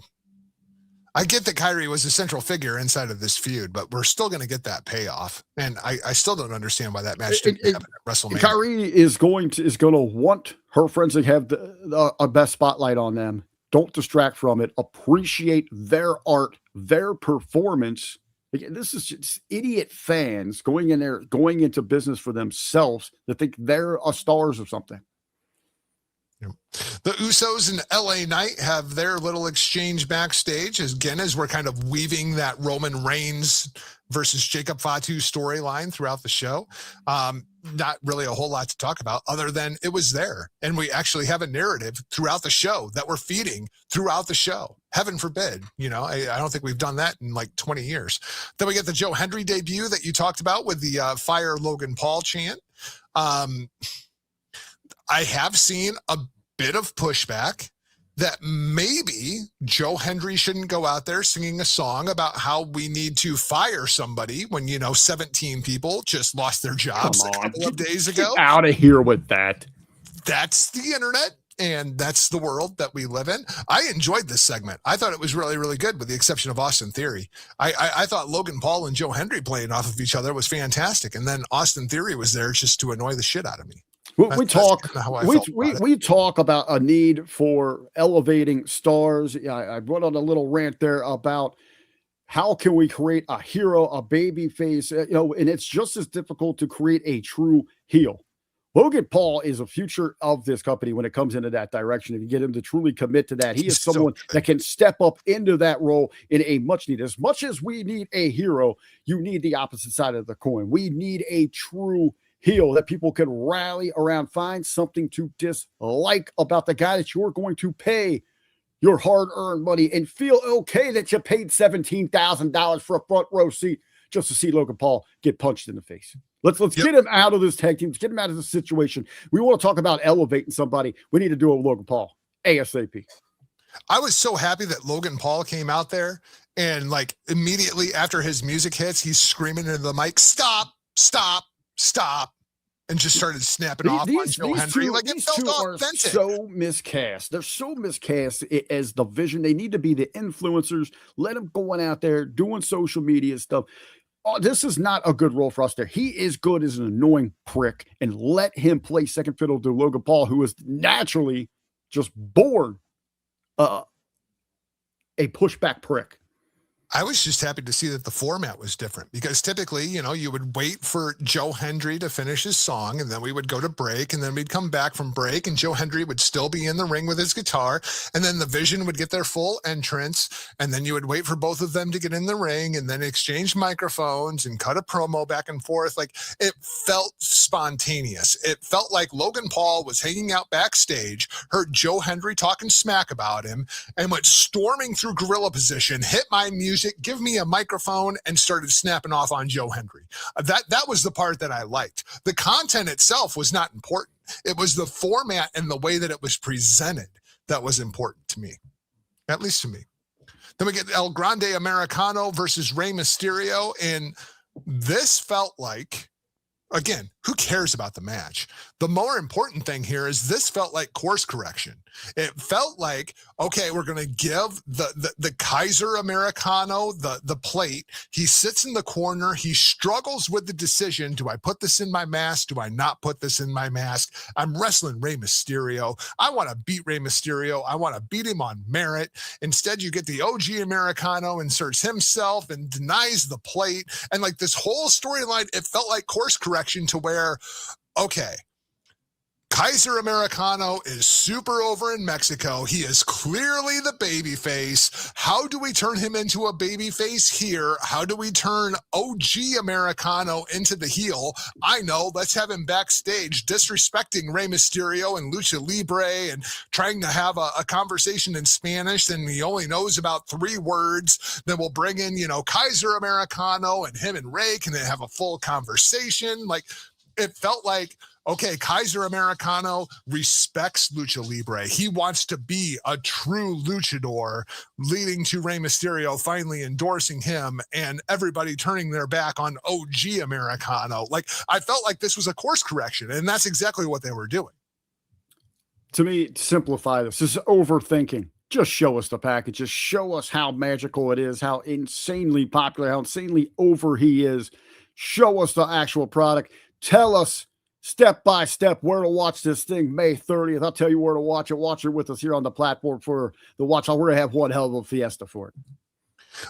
I get that Kyrie was a central figure inside of this feud, but we're still going to get that payoff, and I still don't understand why that match didn't happen at WrestleMania. Kyrie is going to want her friends to have a best spotlight on them. Don't distract from it. Appreciate their art, their performance. Again, this is just idiot fans going in there, going into business for themselves that think they're stars of something. The Usos and LA Knight have their little exchange backstage, again, as we're kind of weaving that Roman Reigns versus Jacob Fatu storyline throughout the show. Not really a whole lot to talk about other than it was there. And we actually have a narrative throughout the show that we're feeding throughout the show. Heaven forbid, I don't think we've done that in like 20 years. Then we get the Joe Hendry debut that you talked about with the Fire Logan Paul chant. I have seen a bit of pushback that maybe Joe Hendry shouldn't go out there singing a song about how we need to fire somebody when, 17 people just lost their jobs a couple of days ago. Get out of here with that. That's the internet, and that's the world that we live in. I enjoyed this segment. I thought it was really, really good, with the exception of Austin Theory. I thought Logan Paul and Joe Hendry playing off of each other was fantastic, and then Austin Theory was there just to annoy the shit out of me. We talk about a need for elevating stars. I went on a little rant there about how can we create a hero, a baby face, and it's just as difficult to create a true heel. Logan Paul is a future of this company when it comes into that direction. If you get him to truly commit to that, he is someone that can step up into that role in a much need. As much as we need a hero, you need the opposite side of the coin. We need a true heel that people can rally around, find something to dislike about the guy that you're going to pay your hard-earned money and feel okay that you paid $17,000 for a front row seat just to see Logan Paul get punched in the face. Let's get him out of this tag team. Let's get him out of this situation. We want to talk about elevating somebody. We need to do it with Logan Paul ASAP. I was so happy that Logan Paul came out there and like immediately after his music hits, he's screaming into the mic, "Stop, stop, stop," and just started snapping off on Joe Hendry. It felt authentic. So miscast. They're so miscast as the vision. They need to be the influencers. Let them going out there doing social media stuff. This is not a good role for us there. He is good as an annoying prick, and let him play second fiddle to Logan Paul, who is naturally just born a pushback prick. I was just happy to see that the format was different, because typically, you would wait for Joe Hendry to finish his song, and then we would go to break, and then we'd come back from break, and Joe Hendry would still be in the ring with his guitar, and then the Vision would get their full entrance, and then you would wait for both of them to get in the ring, and then exchange microphones and cut a promo back and forth. Like, it felt spontaneous. It felt like Logan Paul was hanging out backstage, heard Joe Hendry talking smack about him, and went storming through gorilla position, hit my music, give me a microphone, and started snapping off on Joe Hendry. That was the part that I liked. The content itself was not important. It was the format and the way that it was presented that was important to me, at least to me. Then we get El Grande Americano versus Rey Mysterio, and this felt like, again, who cares about the match? The more important thing here is this felt like course correction. It felt like, okay, we're going to give the Kaiser Americano the plate. He sits in the corner. He struggles with the decision. Do I put this in my mask? Do I not put this in my mask? I'm wrestling Rey Mysterio. I want to beat Rey Mysterio. I want to beat him on merit. Instead, you get the OG Americano, inserts himself and denies the plate. And like this whole storyline, it felt like course correction to where, okay, Kaiser Americano is super over in Mexico. He is clearly the baby face. How do we turn him into a baby face here? How do we turn OG Americano into the heel? I know, let's have him backstage disrespecting Rey Mysterio and Lucha Libre and trying to have a conversation in Spanish, and he only knows about 3 words. Then we'll bring in, Kaiser Americano, and him and Rey can have a full conversation. Like, it felt like, okay, Kaiser Americano respects Lucha Libre. He wants to be a true luchador, leading to Rey Mysterio finally endorsing him and everybody turning their back on OG Americano. Like, I felt like this was a course correction, and that's exactly what they were doing. To me, to simplify this is overthinking. Just show us the package. Just show us how magical it is, how insanely popular, how insanely over he is. Show us the actual product. Tell us step by step where to watch this thing May 30th. I'll tell you where to watch it. Watch it with us here on the platform for the watch. We're going to have one hell of a fiesta for it.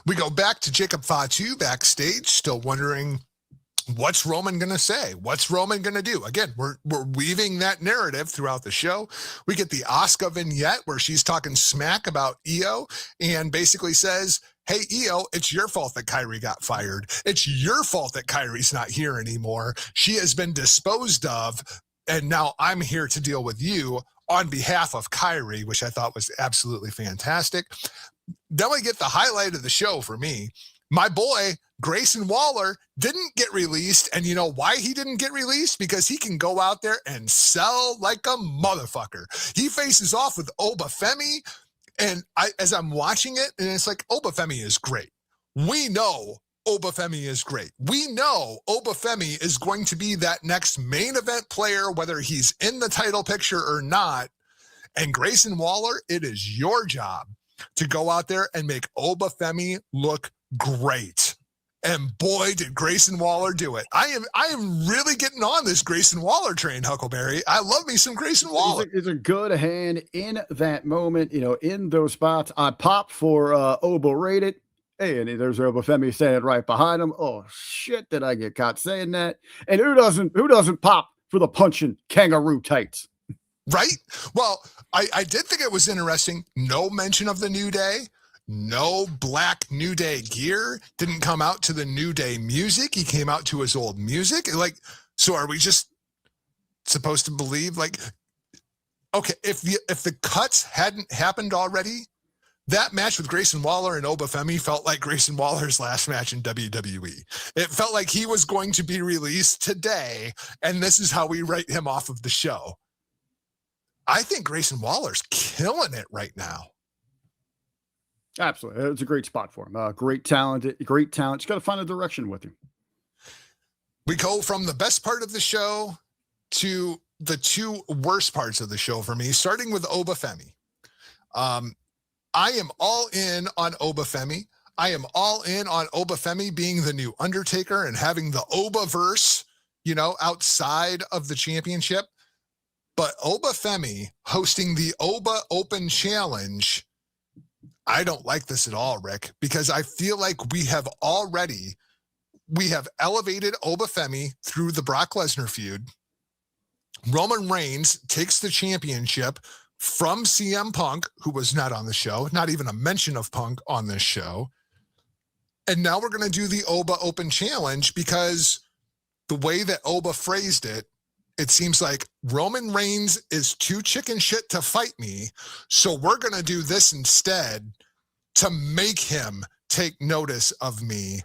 We go back to Jacob Fatu backstage, still wondering, what's Roman going to say? What's Roman going to do? Again, we're weaving that narrative throughout the show. We get the Asuka vignette where she's talking smack about Io and basically says, hey, Io, it's your fault that Kairi got fired. It's your fault that Kairi's not here anymore. She has been disposed of, and now I'm here to deal with you on behalf of Kairi, which I thought was absolutely fantastic. Then we get the highlight of the show for me. My boy, Grayson Waller, didn't get released. And you know why he didn't get released? Because he can go out there and sell like a motherfucker. He faces off with Obafemi. And as I'm watching it, and it's like, Obafemi is great. We know Obafemi is great. We know Obafemi is going to be that next main event player, whether he's in the title picture or not. And Grayson Waller, it is your job to go out there and make Obafemi look great. And boy, did Grayson Waller do it. I am really getting on this Grayson Waller train, Huckleberry. I love me some Grayson Waller. It's a good hand in that moment, in those spots. I popped for overrated. Hey, and there's Obafemi standing right behind him. Oh shit, did I get caught saying that? And who doesn't pop for the punching kangaroo tights? Right? Well, I did think it was interesting. No mention of the New Day. No black New Day gear. Didn't come out to the New Day music. He came out to his old music. Like, so are we just supposed to believe, like, okay, if the cuts hadn't happened already, that match with Grayson Waller and Obafemi felt like Grayson Waller's last match in WWE. It felt like he was going to be released today, and this is how we write him off of the show. I think Grayson Waller's killing it right now. Absolutely. It's a great spot for him. Great talent. Just got to find a direction with him. We go from the best part of the show to the two worst parts of the show for me, starting with Obafemi. I am all in on Obafemi. I am all in on Obafemi being the new Undertaker and having the Obaverse, outside of the championship. But Obafemi hosting the Oba Open Challenge, I don't like this at all, Rick, because I feel like we have elevated Obafemi through the Brock Lesnar feud. Roman Reigns takes the championship from CM Punk, who was not on the show, not even a mention of Punk on this show. And now we're going to do the Oba Open Challenge because the way that Oba phrased it, it seems like Roman Reigns is too chicken shit to fight me. So we're going to do this instead to make him take notice of me.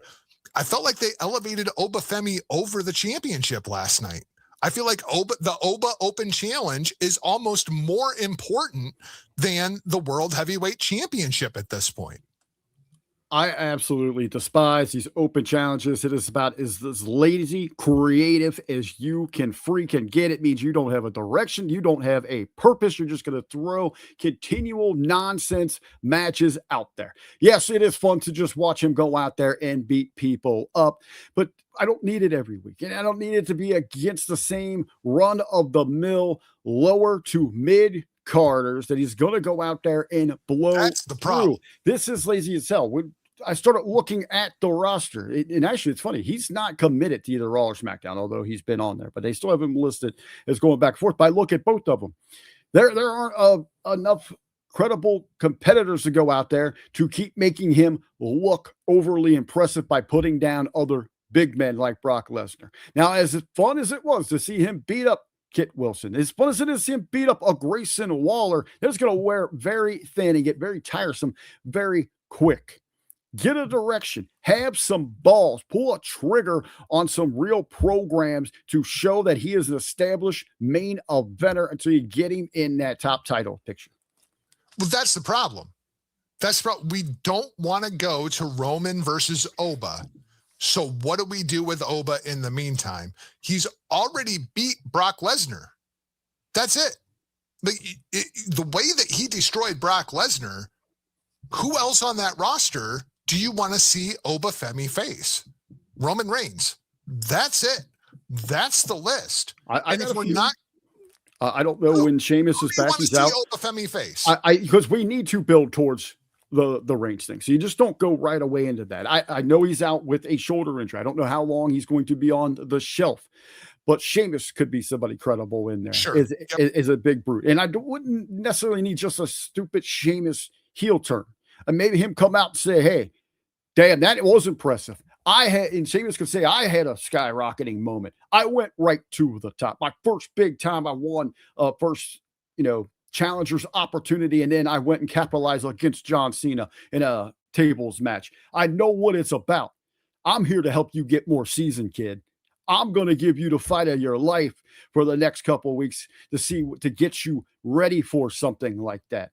I felt like they elevated Obafemi over the championship last night. I feel like the Oba Open Challenge is almost more important than the World Heavyweight Championship at this point. I absolutely despise these open challenges. It is about as lazy, creative as you can freaking get. It means you don't have a direction. You don't have a purpose. You're just going to throw continual nonsense matches out there. Yes, it is fun to just watch him go out there and beat people up, but I don't need it every week. And I don't need it to be against the same run of the mill, lower to mid Carters that he's going to go out there and blow. That's the problem. This is lazy as hell. When I started looking at the roster, and actually it's funny, he's not committed to either Raw or SmackDown, although he's been on there, but they still have him listed as going back and forth. But I look at both of them. There aren't enough credible competitors to go out there to keep making him look overly impressive by putting down other big men like Brock Lesnar. Now, as fun as it was to see him beat up Kit Wilson, as fun as it is to see him beat up a Grayson Waller, that's going to wear very thin and get very tiresome very quick. Get a direction, have some balls, pull a trigger on some real programs to show that he is an established main eventer until you get him in that top title picture. Well, that's the problem. We don't want to go to Roman versus Oba. So what do we do with Oba in the meantime? He's already beat Brock Lesnar. That's it. The way that he destroyed Brock Lesnar, who else on that roster do you want to see Oba Femi face? Roman Reigns. That's it. That's the list. I don't know when Sheamus is back. He's out. Oba Femi face. Because we need to build towards the Reigns thing. So you just don't go right away into that. I know he's out with a shoulder injury. I don't know how long he's going to be on the shelf, but Sheamus could be somebody credible in there. Sure. Is a big brute. And I wouldn't necessarily need just a stupid Sheamus heel turn. And maybe him come out and say, hey, damn, that was impressive. And Sheamus could say, I had a skyrocketing moment. I went right to the top. My first big time I won first, challenger's opportunity. And then I went and capitalized against John Cena in a tables match. I know what it's about. I'm here to help you get more seasoned, kid. I'm going to give you the fight of your life for the next couple of weeks to get you ready for something like that.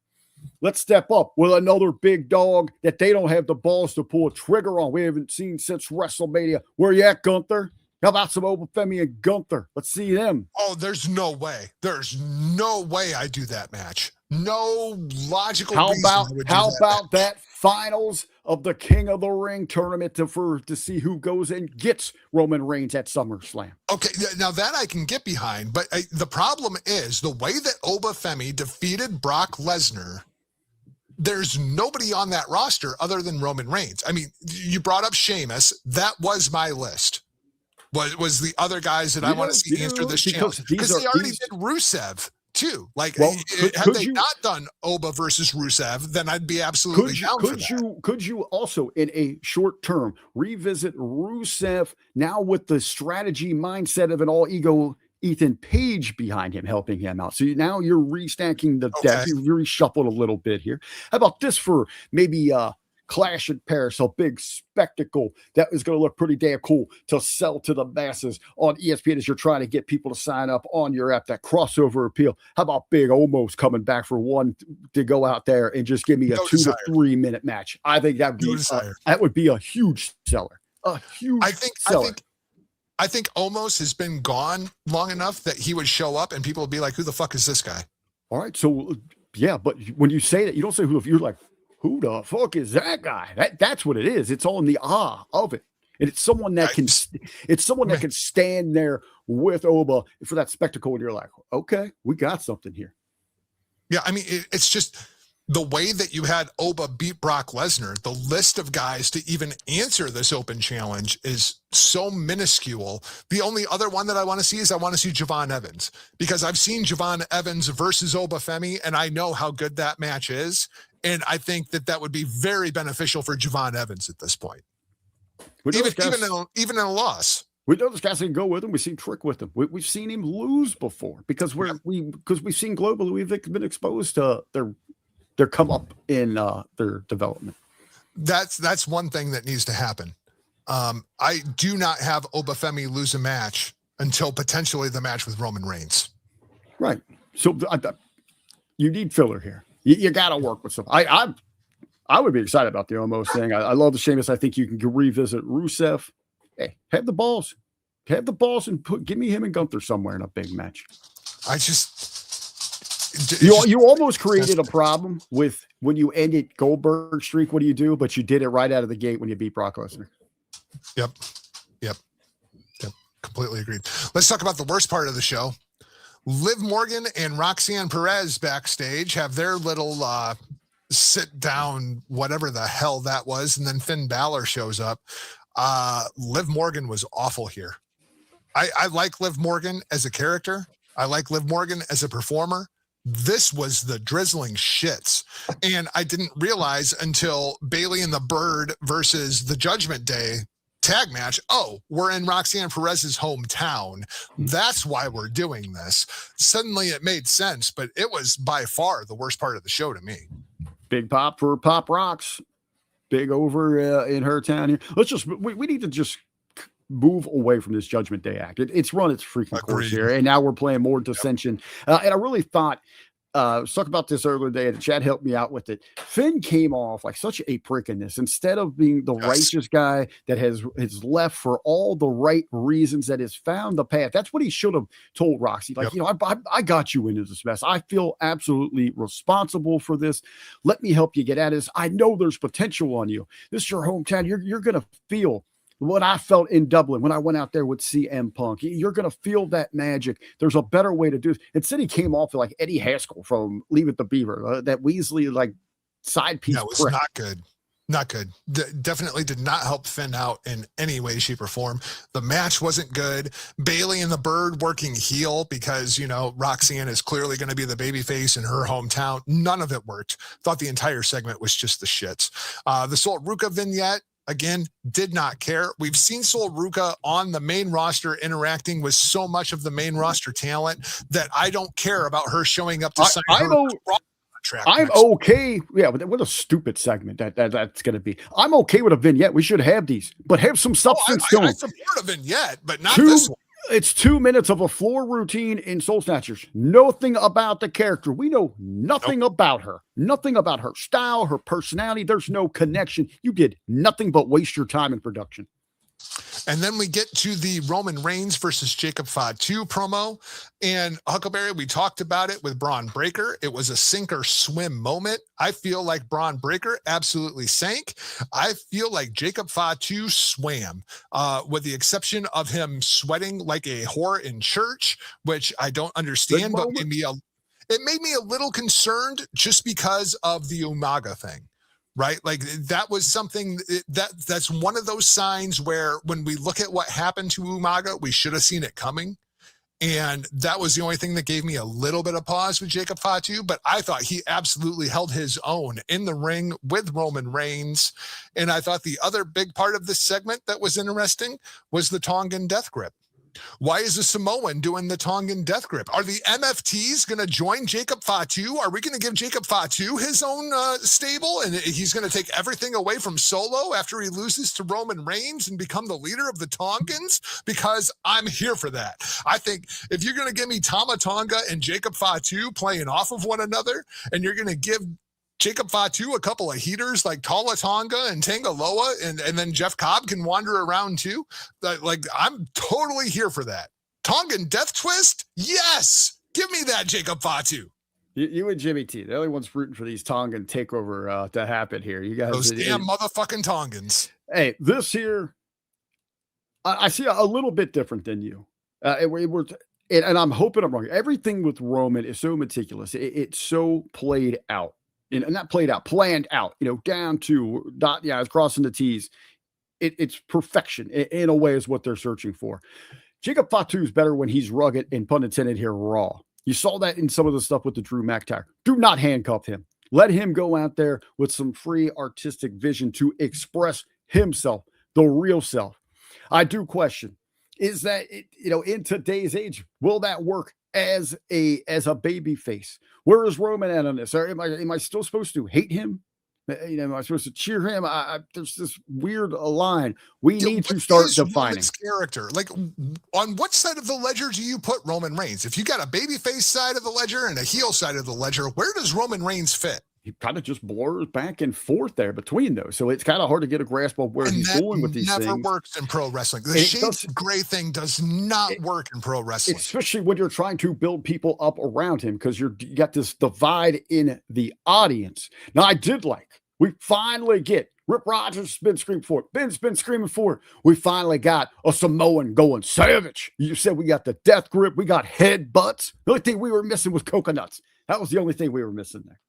Let's step up with another big dog that they don't have the balls to pull a trigger on. We haven't seen since WrestleMania. Where you at, Gunther? How about some Oba Femi and Gunther? Let's see them. Oh, there's no way. There's no way I do that match. No logical reason I would do that finals of the King of the Ring tournament to see who goes and gets Roman Reigns at SummerSlam? Okay, now that I can get behind, but the problem is the way that Oba Femi defeated Brock Lesnar. There's nobody on that roster other than Roman Reigns. I mean, you brought up Sheamus. That was my list. Was the other guys that I want to see answer this challenge. Because they already did Rusev, too. Had they not done Oba versus Rusev, then I'd be absolutely down for that. Could you also, in a short term, revisit Rusev now with the strategy mindset of an all-ego Ethan Page behind him, helping him out? So now you're restacking the deck. You reshuffled a little bit here. How about this for maybe Clash in Paris, a big spectacle that is going to look pretty damn cool to sell to the masses on ESPN as you're trying to get people to sign up on your app, that crossover appeal. How about Big Omos coming back for one to go out there and just give me a 2 to 3 minute match? I think that would be a huge seller. A huge seller. I think Omos has been gone long enough that he would show up and people would be like, who the fuck is this guy? All right. So, yeah, but when you say that, you don't say who, if you're like, who the fuck is that guy? That's what it is. It's all in the of it. And it's someone that can stand there with Oba for that spectacle. And you're like, okay, we got something here. Yeah. I mean, it's just the way that you had Oba beat Brock Lesnar, the list of guys to even answer this open challenge is so minuscule. The only other one that I want to see is Javon Evans, because I've seen Javon Evans versus Oba Femi, and I know how good that match is. And I think that would be very beneficial for Javon Evans at this point. Even in a loss. We know this guy's going to go with him. We've seen Trick with him. We've seen him lose before because we've seen globally, we've been exposed to their come up in their development. That's one thing that needs to happen. I do not have Oba Femi lose a match until potentially the match with Roman Reigns. Right. So you need filler here. You got to work with some. I would be excited about the Omos thing. I love the Sheamus. I think you can revisit Rusev. Hey, have the balls and give me him and Gunther somewhere in a big match. You almost created a problem with when you ended Goldberg streak. What do you do? But you did it right out of the gate when you beat Brock Lesnar. Yep. Completely agreed. Let's talk about the worst part of the show. Liv Morgan and Roxanne Perez backstage have their little sit down, whatever the hell that was. And then Finn Balor shows up. Liv Morgan was awful here. I like Liv Morgan as a character. I like Liv Morgan as a performer. This was the drizzling shits. And I didn't realize until Bayley and the Bird versus the Judgment Day tag match. Oh, we're in Roxanne Perez's hometown. That's why we're doing this. Suddenly it made sense, but it was by far the worst part of the show to me. Big pop for Pop Rocks. big over in her town here. We need to just move away from this Judgment Day act. It's run its freaking course here, and now we're playing more dissension. And I really thought, talk about this earlier today, and Chad helped me out with it. Finn came off like such a prick in this. Instead of being the righteous guy that has left for all the right reasons, that has found the path. That's what he should have told Roxy. Like, I got you into this mess. I feel absolutely responsible for this. Let me help you get at this. I know there's potential on you. This is your hometown. You're going to feel what I felt in Dublin when I went out there with CM Punk. You're going to feel that magic. There's a better way to do it. Instead, he came off like Eddie Haskell from Leave It to Beaver, that Weasley like side piece. That was not good. Not good. Definitely did not help Finn out in any way, shape, or form. The match wasn't good. Bailey and the Bird working heel because, Roxanne is clearly going to be the babyface in her hometown. None of it worked. Thought the entire segment was just the shits. The Sol Ruca vignette, again, did not care. We've seen Sol Ruca on the main roster interacting with so much of the main roster talent that I don't care about her showing up to sign her contract. I'm okay. Yeah, but what a stupid segment that's going to be. I'm okay with a vignette. We should have these, but have some substance to them. I support a vignette, but not this one. It's 2 minutes of a floor routine in Soul Snatchers. Nothing about the character. We know nothing about her. Nothing about her style, her personality. There's no connection. You did nothing but waste your time in production. And then we get to the Roman Reigns versus Jacob Fatu promo. And Huckleberry, we talked about it with Braun Breaker. It was a sink or swim moment. I feel like Braun Breaker absolutely sank. I feel like Jacob Fatu swam, with the exception of him sweating like a whore in church, which I don't understand, but it made me a little concerned just because of the Umaga thing. Right? Like that was something that's one of those signs where when we look at what happened to Umaga, we should have seen it coming. And that was the only thing that gave me a little bit of pause with Jacob Fatu, but I thought he absolutely held his own in the ring with Roman Reigns. And I thought the other big part of this segment that was interesting was the Tongan death grip. Why is a Samoan doing the Tongan death grip? Are the MFTs going to join Jacob Fatu? Are we going to give Jacob Fatu his own stable and he's going to take everything away from Solo after he loses to Roman Reigns and become the leader of the Tongans? Because I'm here for that. I think if you're going to give me Tama Tonga and Jacob Fatu playing off of one another, and you're going to give Jacob Fatu a couple of heaters like Tala Tonga and Tangaloa, and then Jeff Cobb can wander around too. Like, I'm totally here for that. Tongan death twist? Yes! Give me that, Jacob Fatu. You and Jimmy T, the only ones rooting for these Tongan takeover to happen here. You guys, those damn motherfucking Tongans. Hey, this here, I see a little bit different than you. And I'm hoping I'm wrong. Everything with Roman is so meticulous. It's so played out. And not played out, planned out, down to dot the I's, crossing the T's. It's perfection in a way is what they're searching for. Jacob Fatu is better when he's rugged and, pun intended here, raw. You saw that in some of the stuff with the Drew McIntyre. Do not handcuff him. Let him go out there with some free artistic vision to express himself, the real self. I do question, is that, in today's age, will that work as a baby face? Where is Roman at on this? Am I still supposed to hate him? Am I supposed to cheer him? There's this weird line. We need to start defining Roman's character. Like, on what side of the ledger do you put Roman Reigns? If you got a baby face side of the ledger and a heel side of the ledger, where does Roman Reigns fit? He kind of just blurs back and forth there between those. So it's kind of hard to get a grasp of where he's going with these things. It never works in pro wrestling. The shades of gray thing does not work in pro wrestling. Especially when you're trying to build people up around him, because you got this divide in the audience. Now, we finally get Rip Rogers been screaming for it. Ben's been screaming for it. We finally got a Samoan going savage. You said we got the death grip. We got headbutts. The only thing we were missing was coconuts. That was the only thing we were missing there.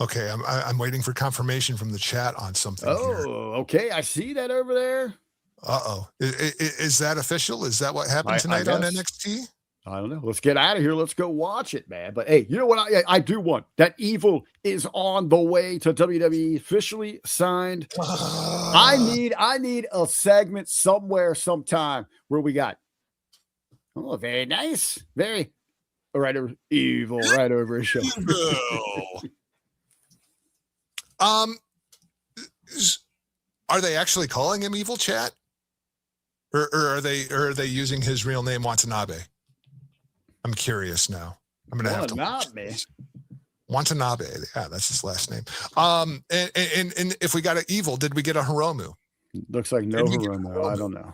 Okay, I'm waiting for confirmation from the chat on something here. Oh, okay. I see that over there. Uh-oh. Is that official? Is that what happened tonight on NXT? I don't know. Let's get out of here. Let's go watch it, man. But hey, you know what I do want? That Evil is on the way to WWE, officially signed. I need a segment somewhere, sometime where we got, very nice. Right over Evil, right over his show. Are they actually calling him Evil Chat? Or are they using his real name, Watanabe? I'm curious now. I'm going to have to. Watanabe. Yeah, that's his last name. And if we got an Evil, did we get a Hiromu? Looks like no Hiromu. I don't know.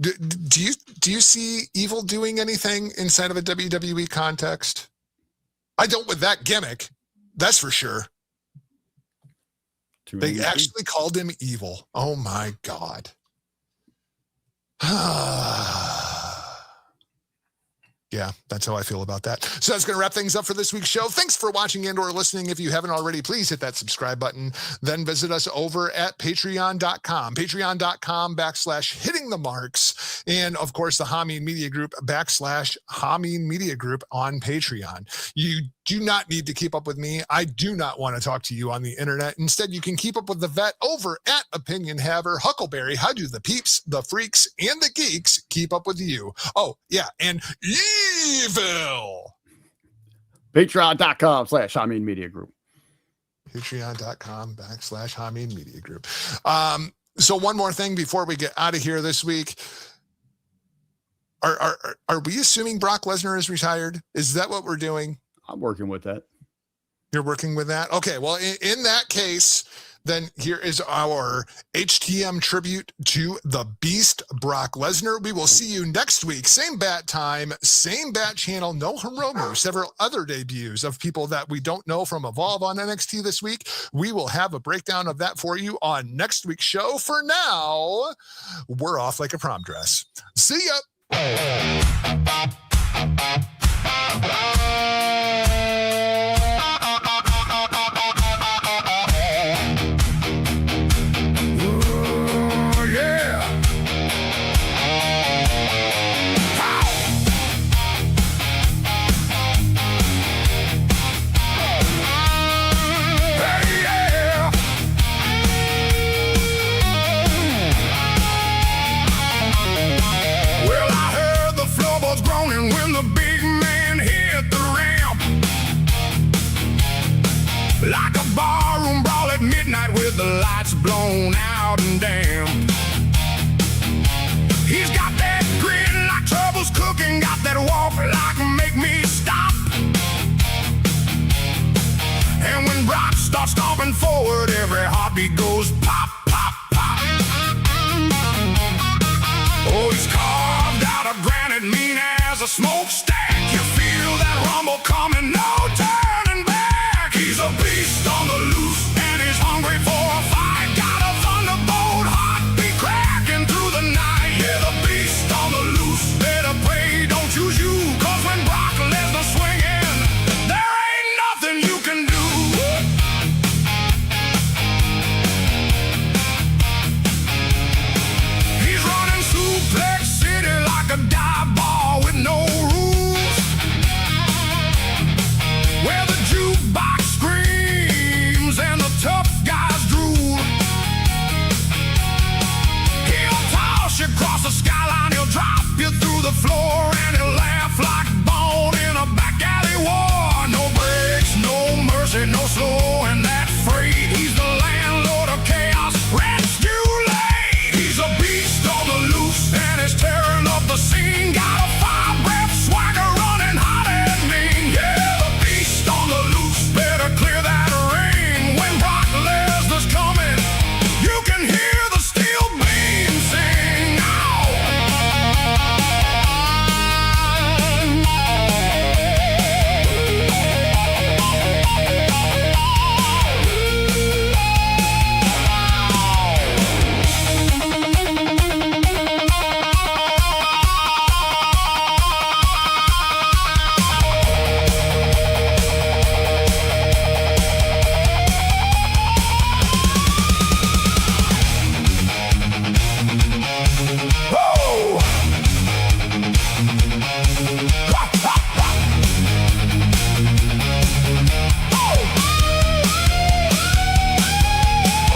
Do you see Evil doing anything inside of a WWE context? I don't with that gimmick. That's for sure. They actually called him Evil. Oh my God. Yeah, that's how I feel about that. So that's going to wrap things up for this week's show. Thanks for watching and or listening. If you haven't already, please hit that subscribe button. Then visit us over at patreon.com, patreon.com/hitting the marks. And of course, the Hameen Media Group /Hameen Media Group on Patreon. You do not need to keep up with me. I do not want to talk to you on the internet. Instead, you can keep up with the vet over at Opinion Haver. Huckleberry, how do the peeps, the freaks, and the geeks keep up with you? Oh, yeah, and evil. Patreon.com/Hameen Media Group. Patreon.com /Hameen Media Group. So one more thing before we get out of here this week. Are we assuming Brock Lesnar is retired? Is that what we're doing? I'm working with that. You're working with that? Okay, well, in that case, then here is our HTM tribute to the Beast, Brock Lesnar. We will see you next week. Same bat time, same bat channel, no Hiromu, several other debuts of people that we don't know from Evolve on NXT this week. We will have a breakdown of that for you on next week's show. For now, we're off like a prom dress. See ya. Like a barroom brawl at midnight with the lights blown out and damp. He's got that grin like trouble's cooking, got that walk like make me stop. And when Brock starts stomping forward, every heartbeat goes pop, pop, pop. Oh, he's carved out of granite, mean as a smokestack. You feel that rumble coming, no turning back. He's a beast on the loose, and he's hungry for a fight. Got a thunderbolt heartbeat cracking through the night. Yeah, the beast on the loose, better pray, don't choose you. Cause when Brock Lesnar swinging, there ain't nothing you can do. He's running Suplex City like a dive ball with no rules. Where the jukebox screams and the tough guys drool. He'll toss you across the skyline, he'll drop you through the floor, and he'll laugh like Bone in a back alley war. No brakes, no mercy, no slowing that freight. He's the landlord of chaos, rescue late. He's a beast on the loose, and he's tearing up the scene. Got a fire-breath swagger running hot and mean. Yeah, the beast on the loose, better clear that ring. When Brock Lesnar's coming, you can hear the steel beam sing.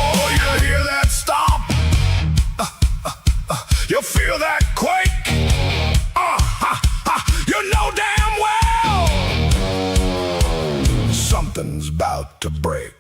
Oh, you hear that stomp? You feel that quake? You know damn well something's about to break.